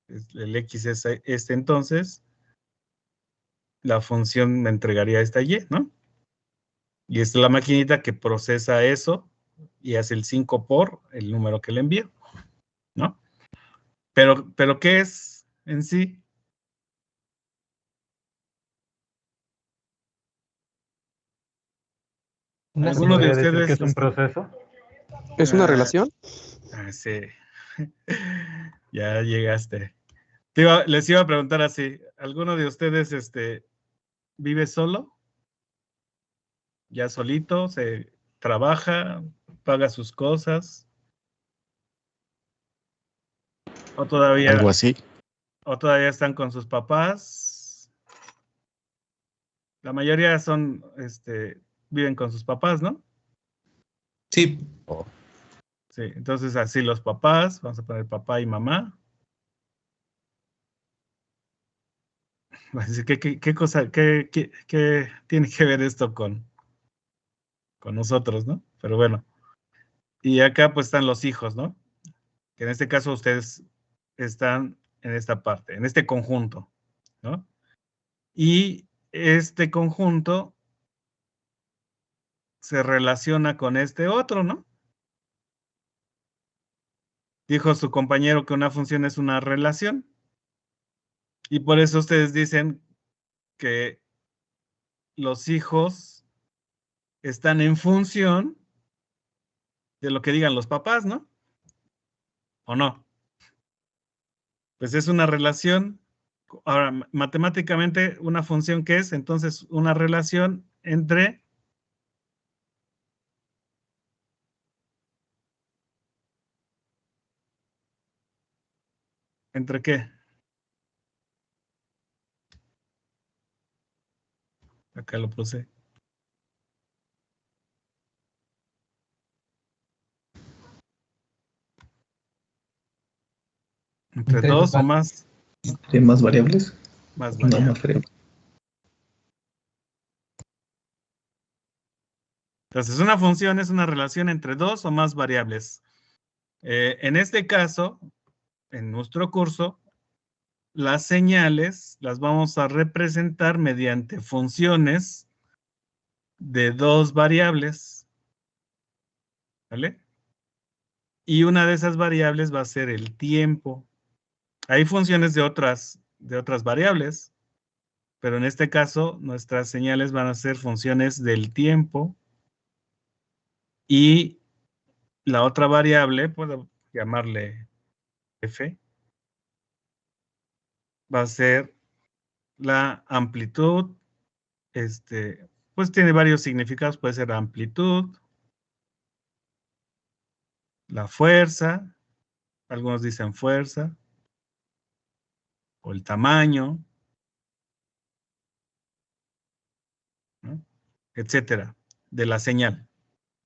el x es este entonces, la función me entregaría esta y, ¿no? Y esta es la maquinita que procesa eso y hace el 5 por el número que le envío, ¿no? Pero ¿qué es en sí? ¿Alguno de ¿Podría decir que ustedes? es un proceso? ¿Es una relación? Sí. Ya llegaste. Les iba a preguntar así, ¿alguno de ustedes vive solo? ¿Ya solito? ¿Se trabaja? ¿Paga sus cosas? ¿O todavía, Algo así. están con sus papás? La mayoría viven con sus papás, ¿no? Sí. Sí, entonces así los papás, vamos a poner papá y mamá. Así que, ¿qué cosa, qué tiene que ver esto con nosotros, ¿no? Pero bueno. Y acá pues están los hijos, ¿no? Que en este caso ustedes están en esta parte, en este conjunto, ¿no? Y este conjunto se relaciona con este otro, ¿no? Dijo su compañero que una función es una relación. Y por eso ustedes dicen que los hijos están en función de lo que digan los papás, ¿no? ¿O no? Pues es una relación. Ahora, matemáticamente, una función que es, entonces, una relación entre ¿entre qué? Acá lo puse. ¿Entre dos o más? ¿Entre más variables? Más Una variables. más variable. Entonces, una función es una relación entre dos o más variables. En este caso, en nuestro curso, las señales las vamos a representar mediante funciones de dos variables. ¿Vale? Y una de esas variables va a ser el tiempo. Hay funciones de otras variables, pero en este caso nuestras señales van a ser funciones del tiempo. Y la otra variable, puedo llamarle f, va a ser la amplitud. Pues tiene varios significados, puede ser amplitud, la fuerza, algunos dicen fuerza, o el tamaño, ¿no? Etcétera, de la señal.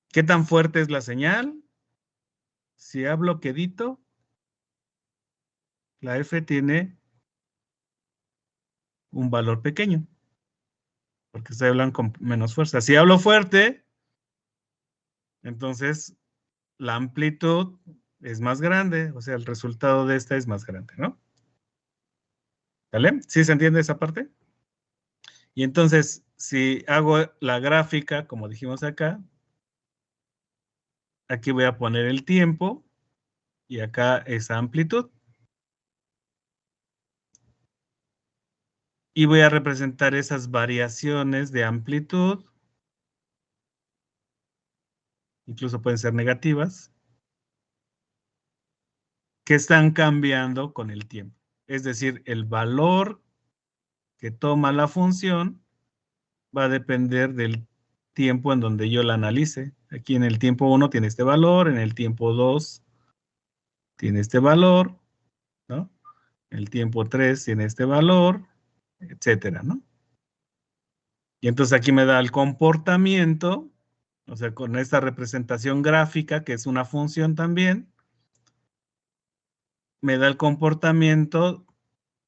¿Qué tan fuerte es la señal? Si hablo quedito, la F tiene un valor pequeño, porque estoy hablando con menos fuerza. Si hablo fuerte, entonces la amplitud es más grande, o sea, el resultado de esta es más grande, ¿no? ¿Vale? ¿Sí se entiende esa parte? Y entonces, si hago la gráfica, como dijimos acá, aquí voy a poner el tiempo y acá esa amplitud. Y voy a representar esas variaciones de amplitud. Incluso pueden ser negativas. que están cambiando con el tiempo. Es decir, el valor que toma la función va a depender del tiempo en donde yo la analice. Aquí en el tiempo 1 tiene este valor, en el tiempo 2 tiene este valor, ¿no? En el tiempo 3 tiene este valor, etcétera, ¿no? Y entonces aquí me da el comportamiento, o sea, con esta representación gráfica, que es una función también, me da el comportamiento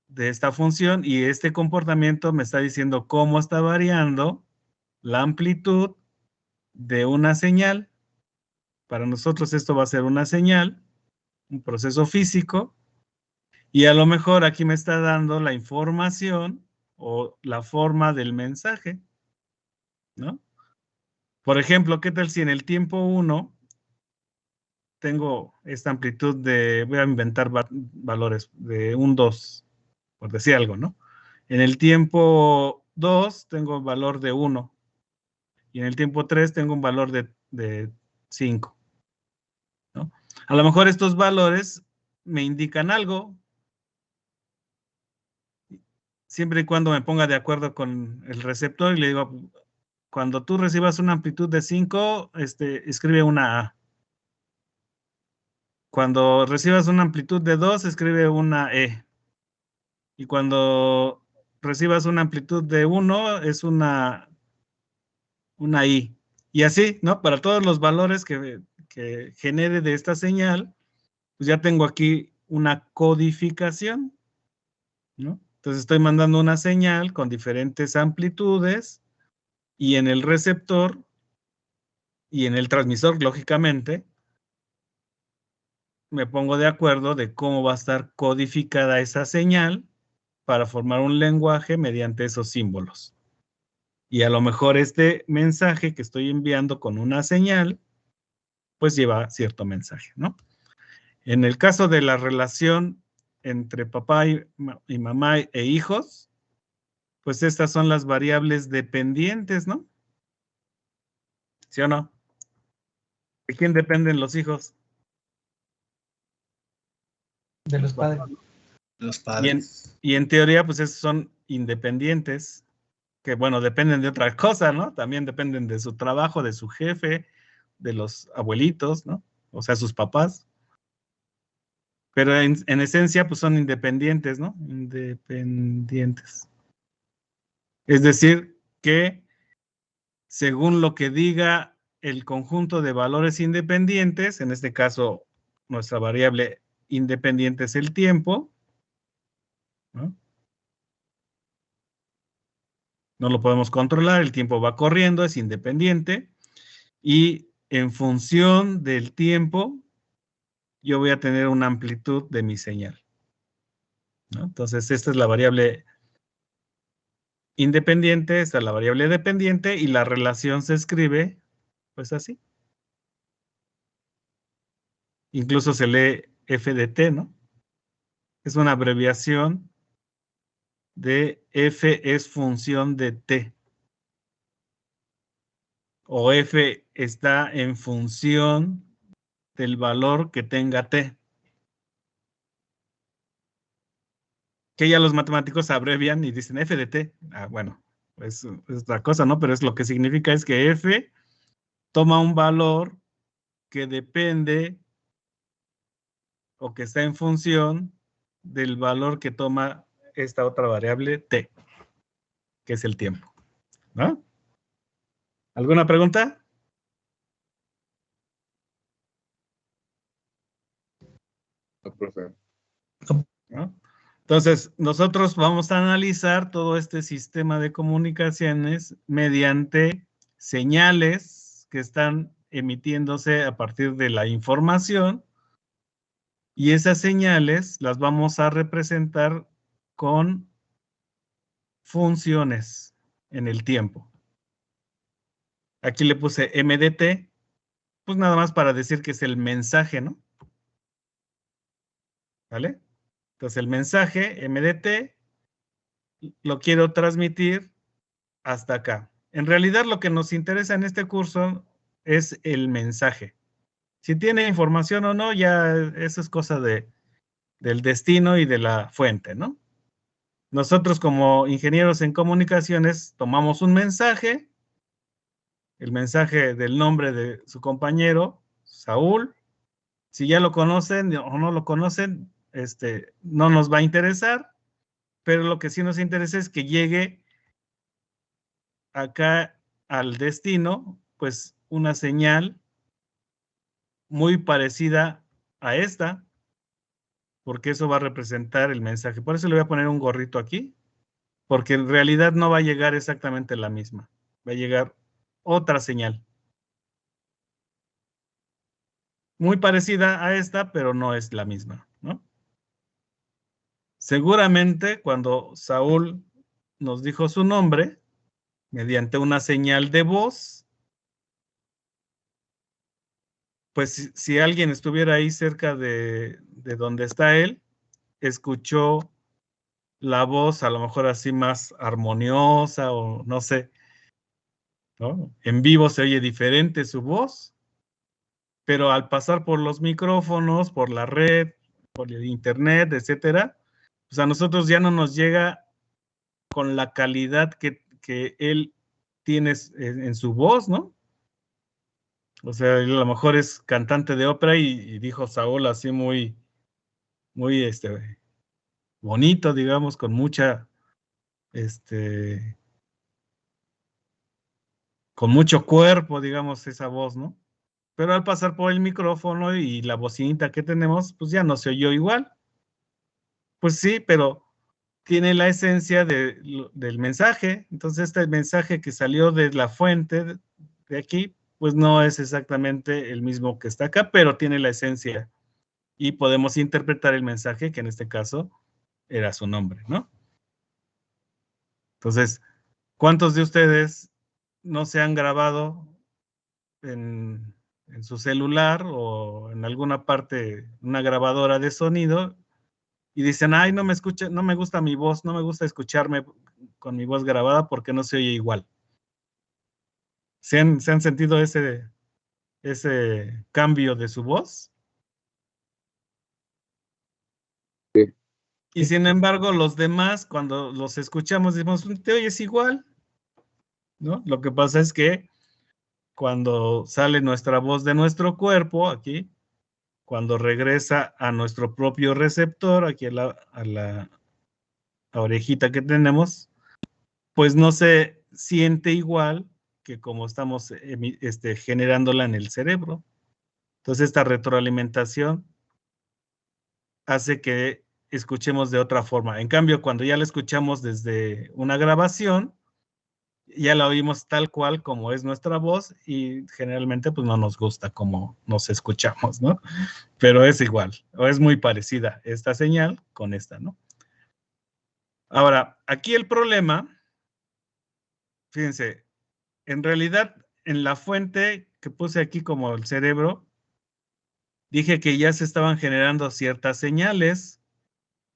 de esta función y este comportamiento me está diciendo cómo está variando la amplitud de una señal. Para nosotros esto va a ser una señal, un proceso físico, y a lo mejor aquí me está dando la información o la forma del mensaje, ¿no? Por ejemplo, ¿qué tal si en el tiempo 1 tengo esta amplitud de, voy a inventar valores de un 2, por decir algo, ¿no? En el tiempo 2 tengo un valor de 1 y en el tiempo 3 tengo un valor de 5, ¿no? A lo mejor estos valores me indican algo, siempre y cuando me ponga de acuerdo con el receptor y le digo, cuando tú recibas una amplitud de 5, escribe una A. Cuando recibas una amplitud de 2, escribe una E. Y cuando recibas una amplitud de 1, es una I. Y así, ¿no? Para todos los valores que genere de esta señal, pues ya tengo aquí una codificación, ¿no? Entonces estoy mandando una señal con diferentes amplitudes y en el receptor y en el transmisor, lógicamente, me pongo de acuerdo de cómo va a estar codificada esa señal para formar un lenguaje mediante esos símbolos. Y a lo mejor este mensaje que estoy enviando con una señal, pues lleva cierto mensaje, ¿no? En el caso de la relación entre papá y mamá e hijos, pues estas son las variables dependientes, ¿no? ¿Sí o no? ¿De quién dependen los hijos? De los padres. Los padres. Y en teoría, pues esos son independientes, que bueno, dependen de otra cosa, ¿no? También dependen de su trabajo, de su jefe, de los abuelitos, ¿no? O sea, sus papás. Pero en esencia, pues son independientes, ¿no? Independientes. Es decir, que según lo que diga el conjunto de valores independientes, en este caso, nuestra variable independiente es el tiempo, ¿no? No lo podemos controlar, el tiempo va corriendo, es independiente, y en función del tiempo, yo voy a tener una amplitud de mi señal, ¿no? Entonces, esta es la variable independiente, esta es la variable dependiente, y la relación se escribe, pues así. Incluso se lee f de t, ¿no? Es una abreviación de f es función de t. O f está en función del valor que tenga t. Que ya los matemáticos abrevian y dicen f de t. Ah, bueno, es otra cosa, ¿no? Pero es lo que significa es que f toma un valor que depende o que está en función del valor que toma esta otra variable t, que es el tiempo, ¿no? ¿Alguna pregunta? No, profe. ¿No? Entonces, nosotros vamos a analizar todo este sistema de comunicaciones mediante señales que están emitiéndose a partir de la información, y esas señales las vamos a representar con funciones en el tiempo. Aquí le puse MDT, pues nada más para decir que es el mensaje, ¿no? ¿Vale? Entonces el mensaje MDT lo quiero transmitir hasta acá. En realidad lo que nos interesa en este curso es el mensaje. Si tiene información o no, ya eso es cosa de del destino y de la fuente, ¿no? Nosotros como ingenieros en comunicaciones tomamos un mensaje, el mensaje del nombre de su compañero, Saúl. Si ya lo conocen o no lo conocen, no nos va a interesar, pero lo que sí nos interesa es que llegue acá al destino, pues una señal muy parecida a esta, porque eso va a representar el mensaje. Por eso le voy a poner un gorrito aquí, porque en realidad no va a llegar exactamente la misma. Va a llegar otra señal. Muy parecida a esta, pero no es la misma, ¿no? Seguramente cuando Saúl nos dijo su nombre, mediante una señal de voz, pues si alguien estuviera ahí cerca de donde está él, escuchó la voz a lo mejor así más armoniosa o no sé, ¿no? En vivo se oye diferente su voz, pero al pasar por los micrófonos, por la red, por el internet, etcétera, pues a nosotros ya no nos llega con la calidad que él tiene en su voz, ¿no? O sea, él a lo mejor es cantante de ópera y dijo Saúl así muy bonito, digamos, con mucha, con mucho cuerpo, digamos, esa voz, ¿no? Pero al pasar por el micrófono y la bocinita que tenemos, pues ya no se oyó igual. Pues sí, pero tiene la esencia del mensaje. Entonces, este mensaje que salió de la fuente de aquí, pues no es exactamente el mismo que está acá, pero tiene la esencia. Y podemos interpretar el mensaje, que en este caso era su nombre, ¿no? Entonces, ¿cuántos de ustedes no se han grabado en su celular o en alguna parte, una grabadora de sonido, y dicen, ay, no me escucha, no me gusta mi voz, no me gusta escucharme con mi voz grabada porque no se oye igual? ¿Se han sentido ese cambio de su voz? Sí. Y sin embargo, los demás, cuando los escuchamos, decimos, te oyes igual, ¿no? Lo que pasa es que cuando sale nuestra voz de nuestro cuerpo, aquí, cuando regresa a nuestro propio receptor, aquí a la orejita que tenemos, pues no se siente igual que como estamos generándola en el cerebro. Entonces, esta retroalimentación hace que escuchemos de otra forma. En cambio, cuando ya la escuchamos desde una grabación, ya la oímos tal cual como es nuestra voz y generalmente pues no nos gusta como nos escuchamos, ¿no? Pero es igual, o es muy parecida esta señal con esta, ¿no? Ahora, aquí el problema, fíjense, en realidad en la fuente que puse aquí como el cerebro, dije que ya se estaban generando ciertas señales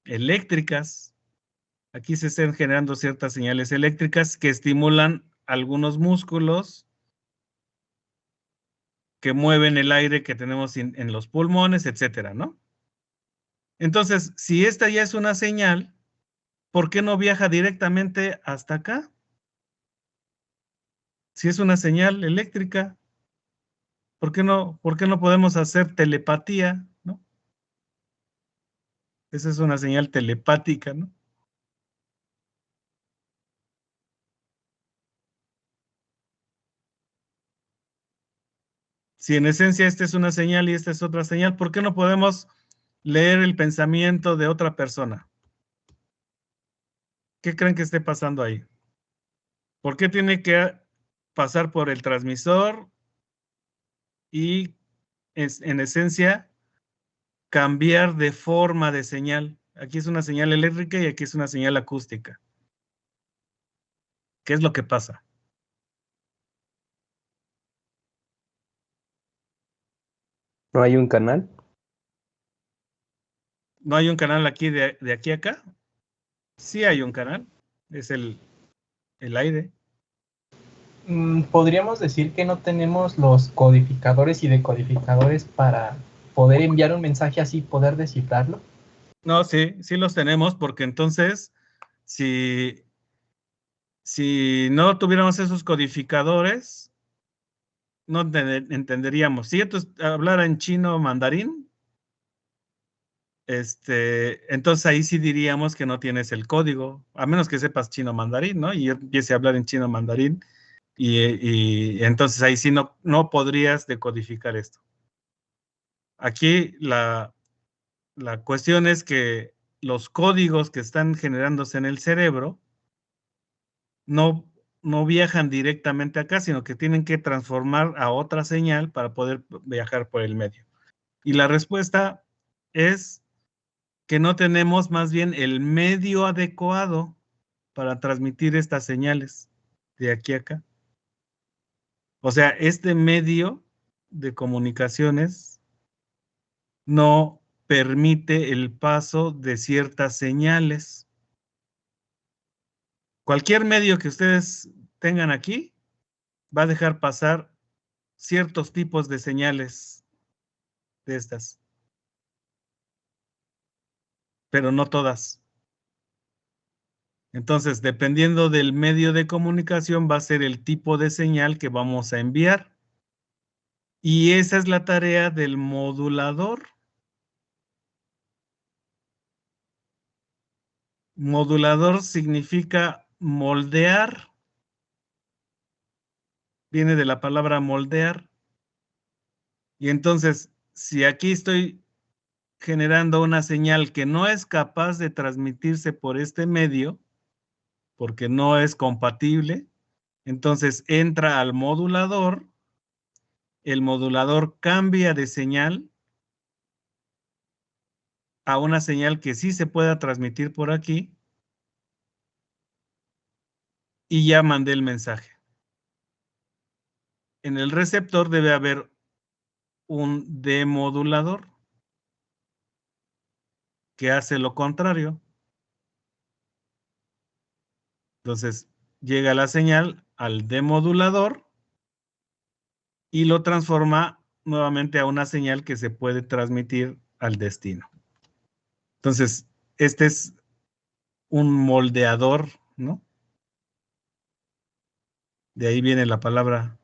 eléctricas. Aquí se están generando ciertas señales eléctricas que estimulan algunos músculos que mueven el aire que tenemos en los pulmones, etcétera, ¿no? Entonces, si esta ya es una señal, ¿por qué no viaja directamente hasta acá? Si es una señal eléctrica, ¿por qué no podemos hacer telepatía, ¿no? Esa es una señal telepática, ¿no? Si en esencia esta es una señal y esta es otra señal, ¿por qué no podemos leer el pensamiento de otra persona? ¿Qué creen que esté pasando ahí? ¿Por qué tiene que pasar por el transmisor y en esencia cambiar de forma de señal? Aquí es una señal eléctrica y aquí es una señal acústica. ¿Qué es lo que pasa? ¿No hay un canal? ¿No hay un canal aquí de aquí a acá? Sí hay un canal. Es el aire. Podríamos decir que no tenemos los codificadores y decodificadores para poder enviar un mensaje así, poder descifrarlo. No, sí, sí los tenemos, porque entonces, si no tuviéramos esos codificadores, no entenderíamos. Si esto hablara en chino mandarín, entonces ahí sí diríamos que no tienes el código, a menos que sepas chino mandarín, ¿no? Y yo empiece a hablar en chino mandarín, y entonces ahí sí no podrías decodificar esto. Aquí la cuestión es que los códigos que están generándose en el cerebro no viajan directamente acá, sino que tienen que transformar a otra señal para poder viajar por el medio. Y la respuesta es que no tenemos más bien el medio adecuado para transmitir estas señales de aquí a acá. O sea, este medio de comunicaciones no permite el paso de ciertas señales. Cualquier medio que ustedes tengan aquí va a dejar pasar ciertos tipos de señales de estas, pero no todas. Entonces, dependiendo del medio de comunicación, va a ser el tipo de señal que vamos a enviar. Y esa es la tarea del modulador. Modulador significa moldear. Viene de la palabra moldear. Y entonces, si aquí estoy generando una señal que no es capaz de transmitirse por este medio, porque no es compatible, entonces entra al modulador, el modulador cambia de señal a una señal que sí se pueda transmitir por aquí, y ya mandé el mensaje. En el receptor debe haber un demodulador que hace lo contrario. Entonces, llega la señal al demodulador y lo transforma nuevamente a una señal que se puede transmitir al destino. Entonces, este es un moldeador, ¿no? De ahí viene la palabra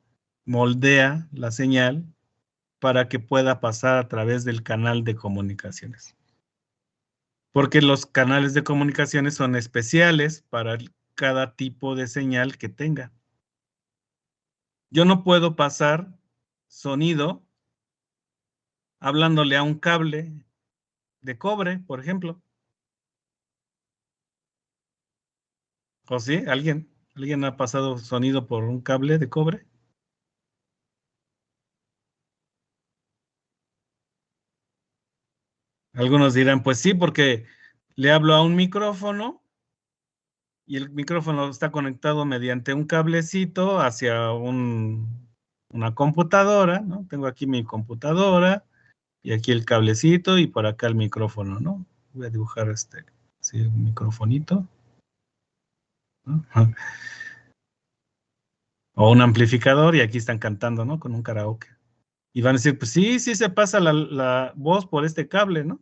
moldea la señal para que pueda pasar a través del canal de comunicaciones. Porque los canales de comunicaciones son especiales para cada tipo de señal que tenga. Yo no puedo pasar sonido hablándole a un cable de cobre, por ejemplo. ¿O sí? ¿Alguien ha pasado sonido por un cable de cobre? Algunos dirán, pues sí, porque le hablo a un micrófono y el micrófono está conectado mediante un cablecito hacia una computadora, ¿no? Tengo aquí mi computadora y aquí el cablecito y por acá el micrófono, ¿no? Voy a dibujar sí, un microfonito, ¿no? O un amplificador y aquí están cantando, ¿no? Con un karaoke. Y van a decir, pues sí se pasa la voz por este cable, ¿no?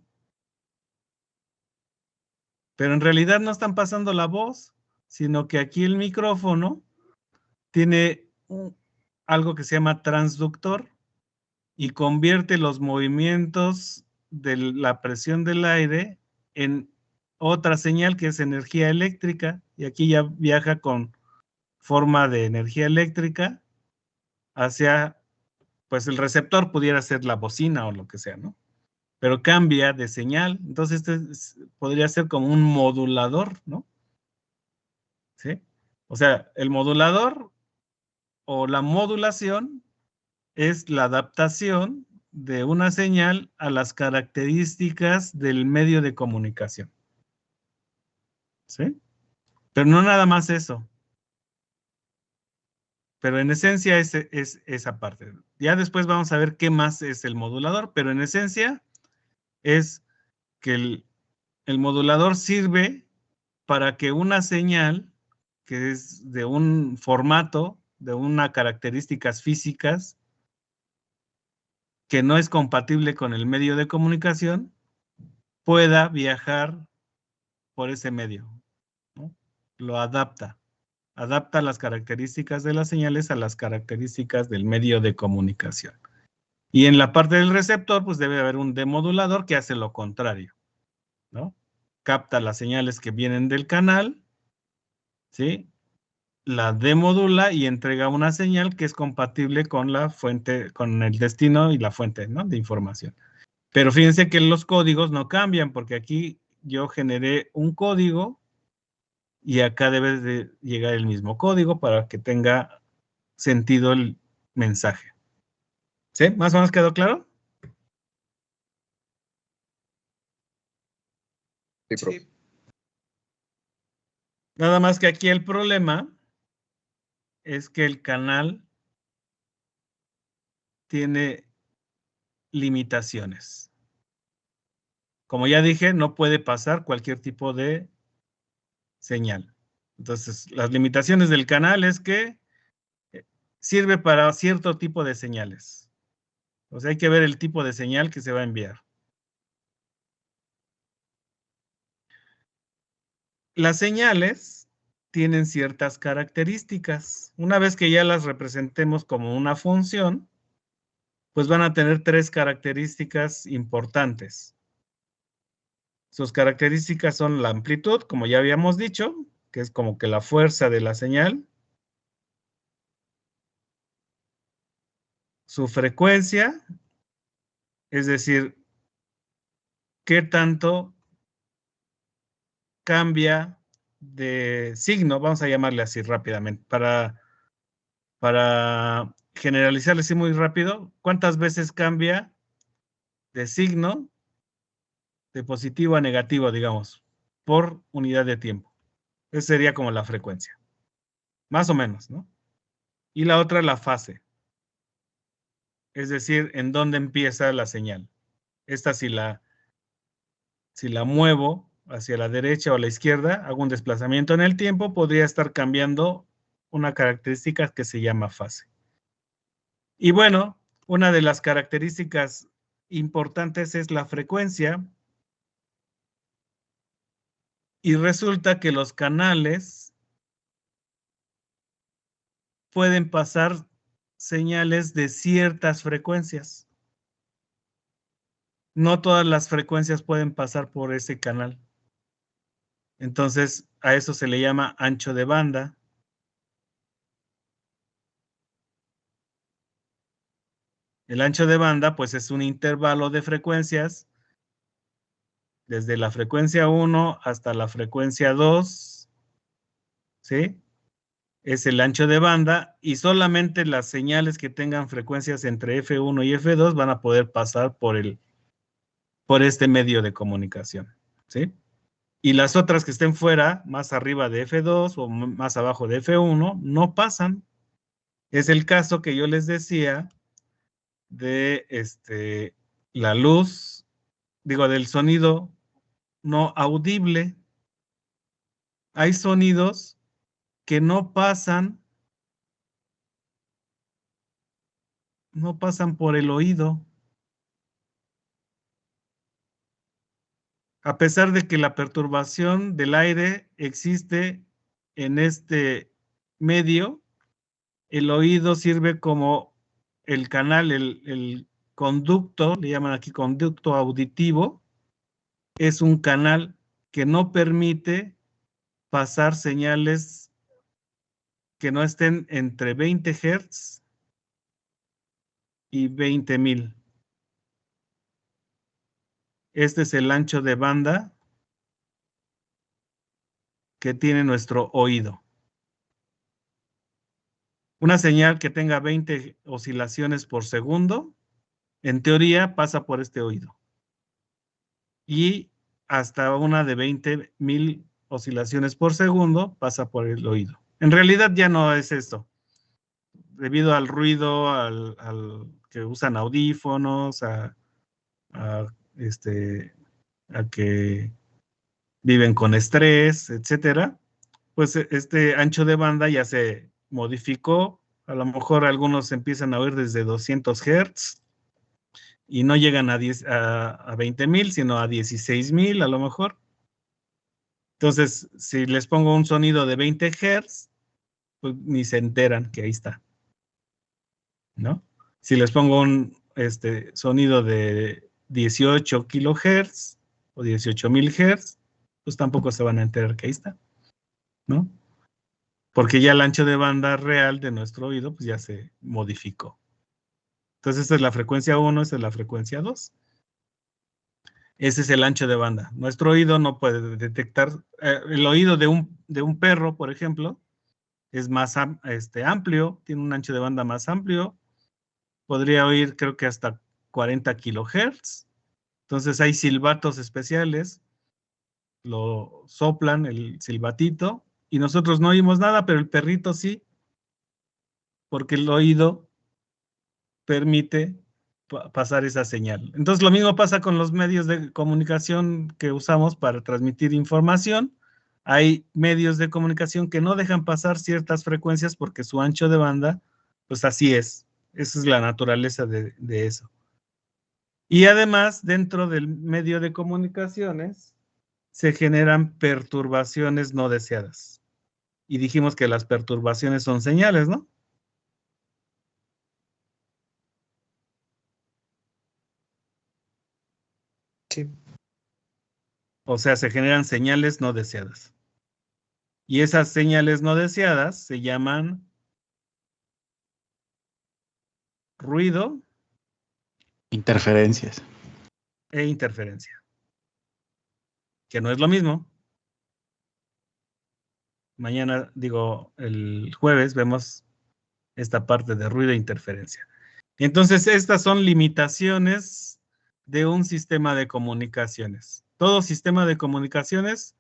Pero en realidad no están pasando la voz, sino que aquí el micrófono tiene algo que se llama transductor y convierte los movimientos de la presión del aire en otra señal que es energía eléctrica, y aquí ya viaja con forma de energía eléctrica hacia, pues el receptor pudiera ser la bocina o lo que sea, ¿no? Pero cambia de señal, entonces podría ser como un modulador, ¿no? ¿Sí? O sea, el modulador o la modulación es la adaptación de una señal a las características del medio de comunicación. ¿Sí? Pero no nada más eso. Pero en esencia es esa parte. Ya después vamos a ver qué más es el modulador, pero en esencia es que el modulador sirve para que una señal que es de un formato, de unas características físicas, que no es compatible con el medio de comunicación, pueda viajar por ese medio, ¿no? Lo adapta las características de las señales a las características del medio de comunicación. Y en la parte del receptor, pues debe haber un demodulador que hace lo contrario, ¿no? Capta las señales que vienen del canal, ¿sí? La demodula y entrega una señal que es compatible con la fuente, con el destino y la fuente, ¿no? De información. Pero fíjense que los códigos no cambian, porque aquí yo generé un código y acá debe de llegar el mismo código para que tenga sentido el mensaje. ¿Sí? ¿Más o menos quedó claro? Sí. Nada más que aquí el problema es que el canal tiene limitaciones. Como ya dije, no puede pasar cualquier tipo de señal. Entonces, las limitaciones del canal es que sirve para cierto tipo de señales. O sea, hay que ver el tipo de señal que se va a enviar. Las señales tienen ciertas características. Una vez que ya las representemos como una función, pues van a tener 3 características importantes. Sus características son la amplitud, como ya habíamos dicho, que es como que la fuerza de la señal. Su frecuencia, es decir, qué tanto cambia de signo, vamos a llamarle así rápidamente, para generalizarle así muy rápido, ¿cuántas veces cambia de signo, de positivo a negativo, digamos, por unidad de tiempo? Esa sería como la frecuencia, más o menos, ¿no? Y la otra, la fase, es decir, en dónde empieza la señal. Esta si la muevo hacia la derecha o la izquierda, hago un desplazamiento en el tiempo, podría estar cambiando una característica que se llama fase. Y bueno, una de las características importantes es la frecuencia. Y resulta que los canales pueden pasar señales de ciertas frecuencias. No todas las frecuencias pueden pasar por ese canal. Entonces, a eso se le llama ancho de banda. El ancho de banda, pues, es un intervalo de frecuencias desde la frecuencia 1 hasta la frecuencia 2, ¿sí? Es el ancho de banda y solamente las señales que tengan frecuencias entre F1 y F2 van a poder pasar por este medio de comunicación, ¿sí? Y las otras que estén fuera, más arriba de F2 o más abajo de F1, no pasan. Es el caso que yo les decía de la luz, digo, del sonido no audible. Hay sonidos que no pasan por el oído. A pesar de que la perturbación del aire existe en este medio, el oído sirve como el canal, el conducto, le llaman aquí conducto auditivo, es un canal que no permite pasar señales que no estén entre 20 Hz y 20.000. Este es el ancho de banda que tiene nuestro oído. Una señal que tenga 20 oscilaciones por segundo, en teoría pasa por este oído. Y hasta una de 20.000 oscilaciones por segundo pasa por el oído. En realidad ya no es esto. Debido al ruido, al que usan audífonos, a que viven con estrés, etcétera, pues este ancho de banda ya se modificó. A lo mejor algunos empiezan a oír desde 200 Hz y no llegan a 20,000, sino a 16,000 a lo mejor. Entonces, si les pongo un sonido de 20 Hz, pues ni se enteran que ahí está, ¿no? Si les pongo un sonido de 18 kHz o 18,000 Hz, pues tampoco se van a enterar que ahí está, ¿no? Porque ya el ancho de banda real de nuestro oído pues ya se modificó. Entonces, esta es la frecuencia 1, esta es la frecuencia 2. Ese es el ancho de banda. Nuestro oído no puede detectar, el oído de un perro, por ejemplo, es más amplio, tiene un ancho de banda más amplio, podría oír creo que hasta 40 kHz. Entonces hay silbatos especiales, lo soplan el silbatito y nosotros no oímos nada, pero el perrito sí, porque el oído permite pasar esa señal. Entonces lo mismo pasa con los medios de comunicación que usamos para transmitir información. Hay medios de comunicación que no dejan pasar ciertas frecuencias porque su ancho de banda, pues así es. Esa es la naturaleza de eso. Y además, dentro del medio de comunicaciones, se generan perturbaciones no deseadas. Y dijimos que las perturbaciones son señales, ¿no? Sí. O sea, se generan señales no deseadas. Y esas señales no deseadas se llaman ruido. Interferencias. E interferencia. Que no es lo mismo. Mañana, el jueves, vemos esta parte de ruido e interferencia. Entonces, estas son limitaciones de un sistema de comunicaciones. Todo sistema de comunicaciones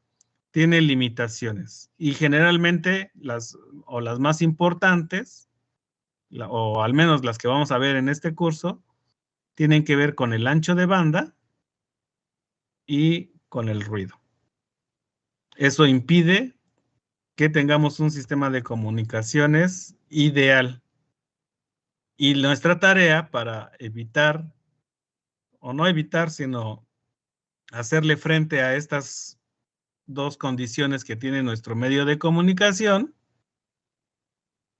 tiene limitaciones y generalmente las más importantes, o al menos las que vamos a ver en este curso, tienen que ver con el ancho de banda y con el ruido. Eso impide que tengamos un sistema de comunicaciones ideal. Y nuestra tarea para evitar, o no evitar, sino hacerle frente a estas dos condiciones que tiene nuestro medio de comunicación,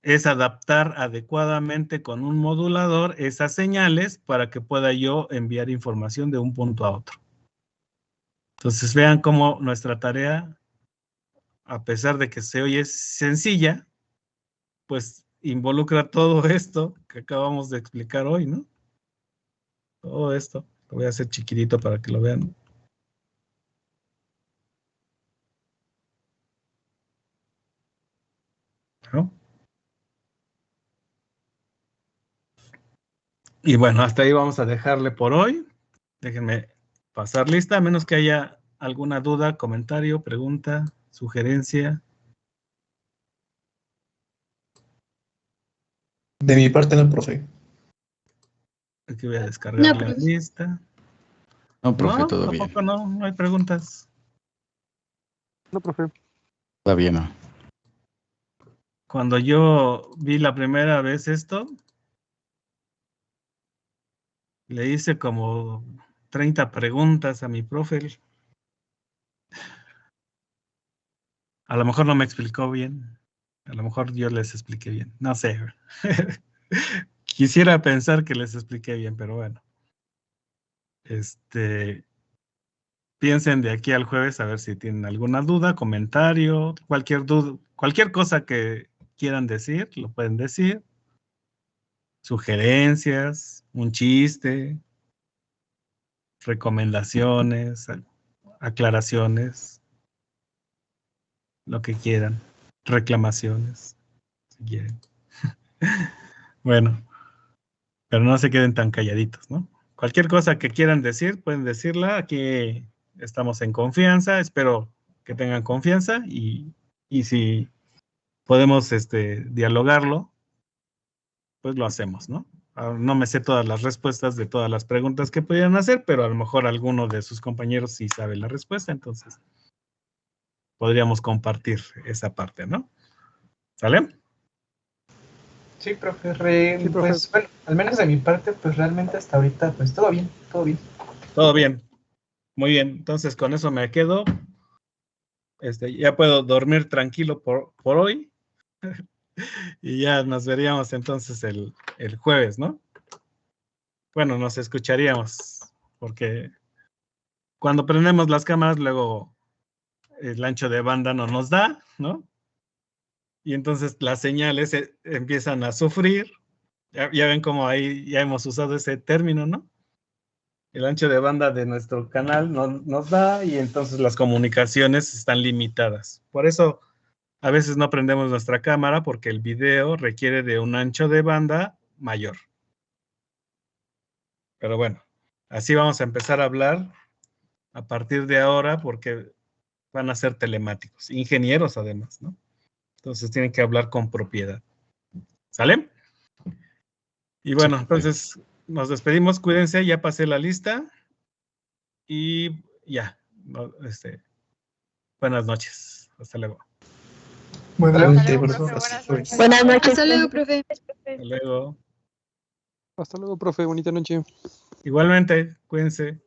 es adaptar adecuadamente con un modulador esas señales para que pueda yo enviar información de un punto a otro. Entonces vean cómo nuestra tarea, a pesar de que se oye sencilla, pues involucra todo esto que acabamos de explicar hoy, ¿no? Todo esto. Lo voy a hacer chiquitito para que lo vean. ¿No? Y bueno, hasta ahí vamos a dejarle por hoy. Déjenme pasar lista, a menos que haya alguna duda, comentario, pregunta, sugerencia. De mi parte no, profe. Aquí voy a descargar la lista. No, profe, todo bien. Tampoco no hay preguntas. No, profe. Todavía no. Cuando yo vi la primera vez esto, le hice como 30 preguntas a mi profe. A lo mejor no me explicó bien. A lo mejor yo les expliqué bien. No sé. Quisiera pensar que les expliqué bien, pero bueno. Piensen de aquí al jueves a ver si tienen alguna duda, comentario, cualquier duda, cualquier cosa que quieran decir, lo pueden decir. Sugerencias, un chiste, recomendaciones, aclaraciones, lo que quieran, reclamaciones, si quieren. Bueno, pero no se queden tan calladitos, ¿no? Cualquier cosa que quieran decir, pueden decirla. Aquí estamos en confianza. Espero que tengan confianza y si podemos dialogarlo, pues lo hacemos, ¿no? No me sé todas las respuestas de todas las preguntas que pudieran hacer, pero a lo mejor alguno de sus compañeros sí sabe la respuesta, entonces podríamos compartir esa parte, ¿no? ¿Sale? Sí, profe. Pues bueno, al menos de mi parte, pues realmente hasta ahorita, pues todo bien, todo bien. Todo bien. Muy bien. Entonces con eso me quedo. Ya puedo dormir tranquilo por hoy. Y ya nos veríamos entonces el jueves, ¿no? Bueno, nos escucharíamos, porque cuando prendemos las cámaras, luego el ancho de banda no nos da, ¿no? Y entonces las señales empiezan a sufrir. Ya ven cómo ahí ya hemos usado ese término, ¿no? El ancho de banda de nuestro canal no nos da y entonces las comunicaciones están limitadas. Por eso a veces no prendemos nuestra cámara porque el video requiere de un ancho de banda mayor. Pero bueno, así vamos a empezar a hablar a partir de ahora porque van a ser telemáticos, ingenieros además, ¿no? Entonces tienen que hablar con propiedad. ¿Sale? Y bueno, entonces nos despedimos, cuídense, ya pasé la lista y ya. Buenas noches. Hasta luego. Buenas noches. Hasta luego, profe. Hasta luego. Hasta luego, profe. Bonita noche. Igualmente, cuídense.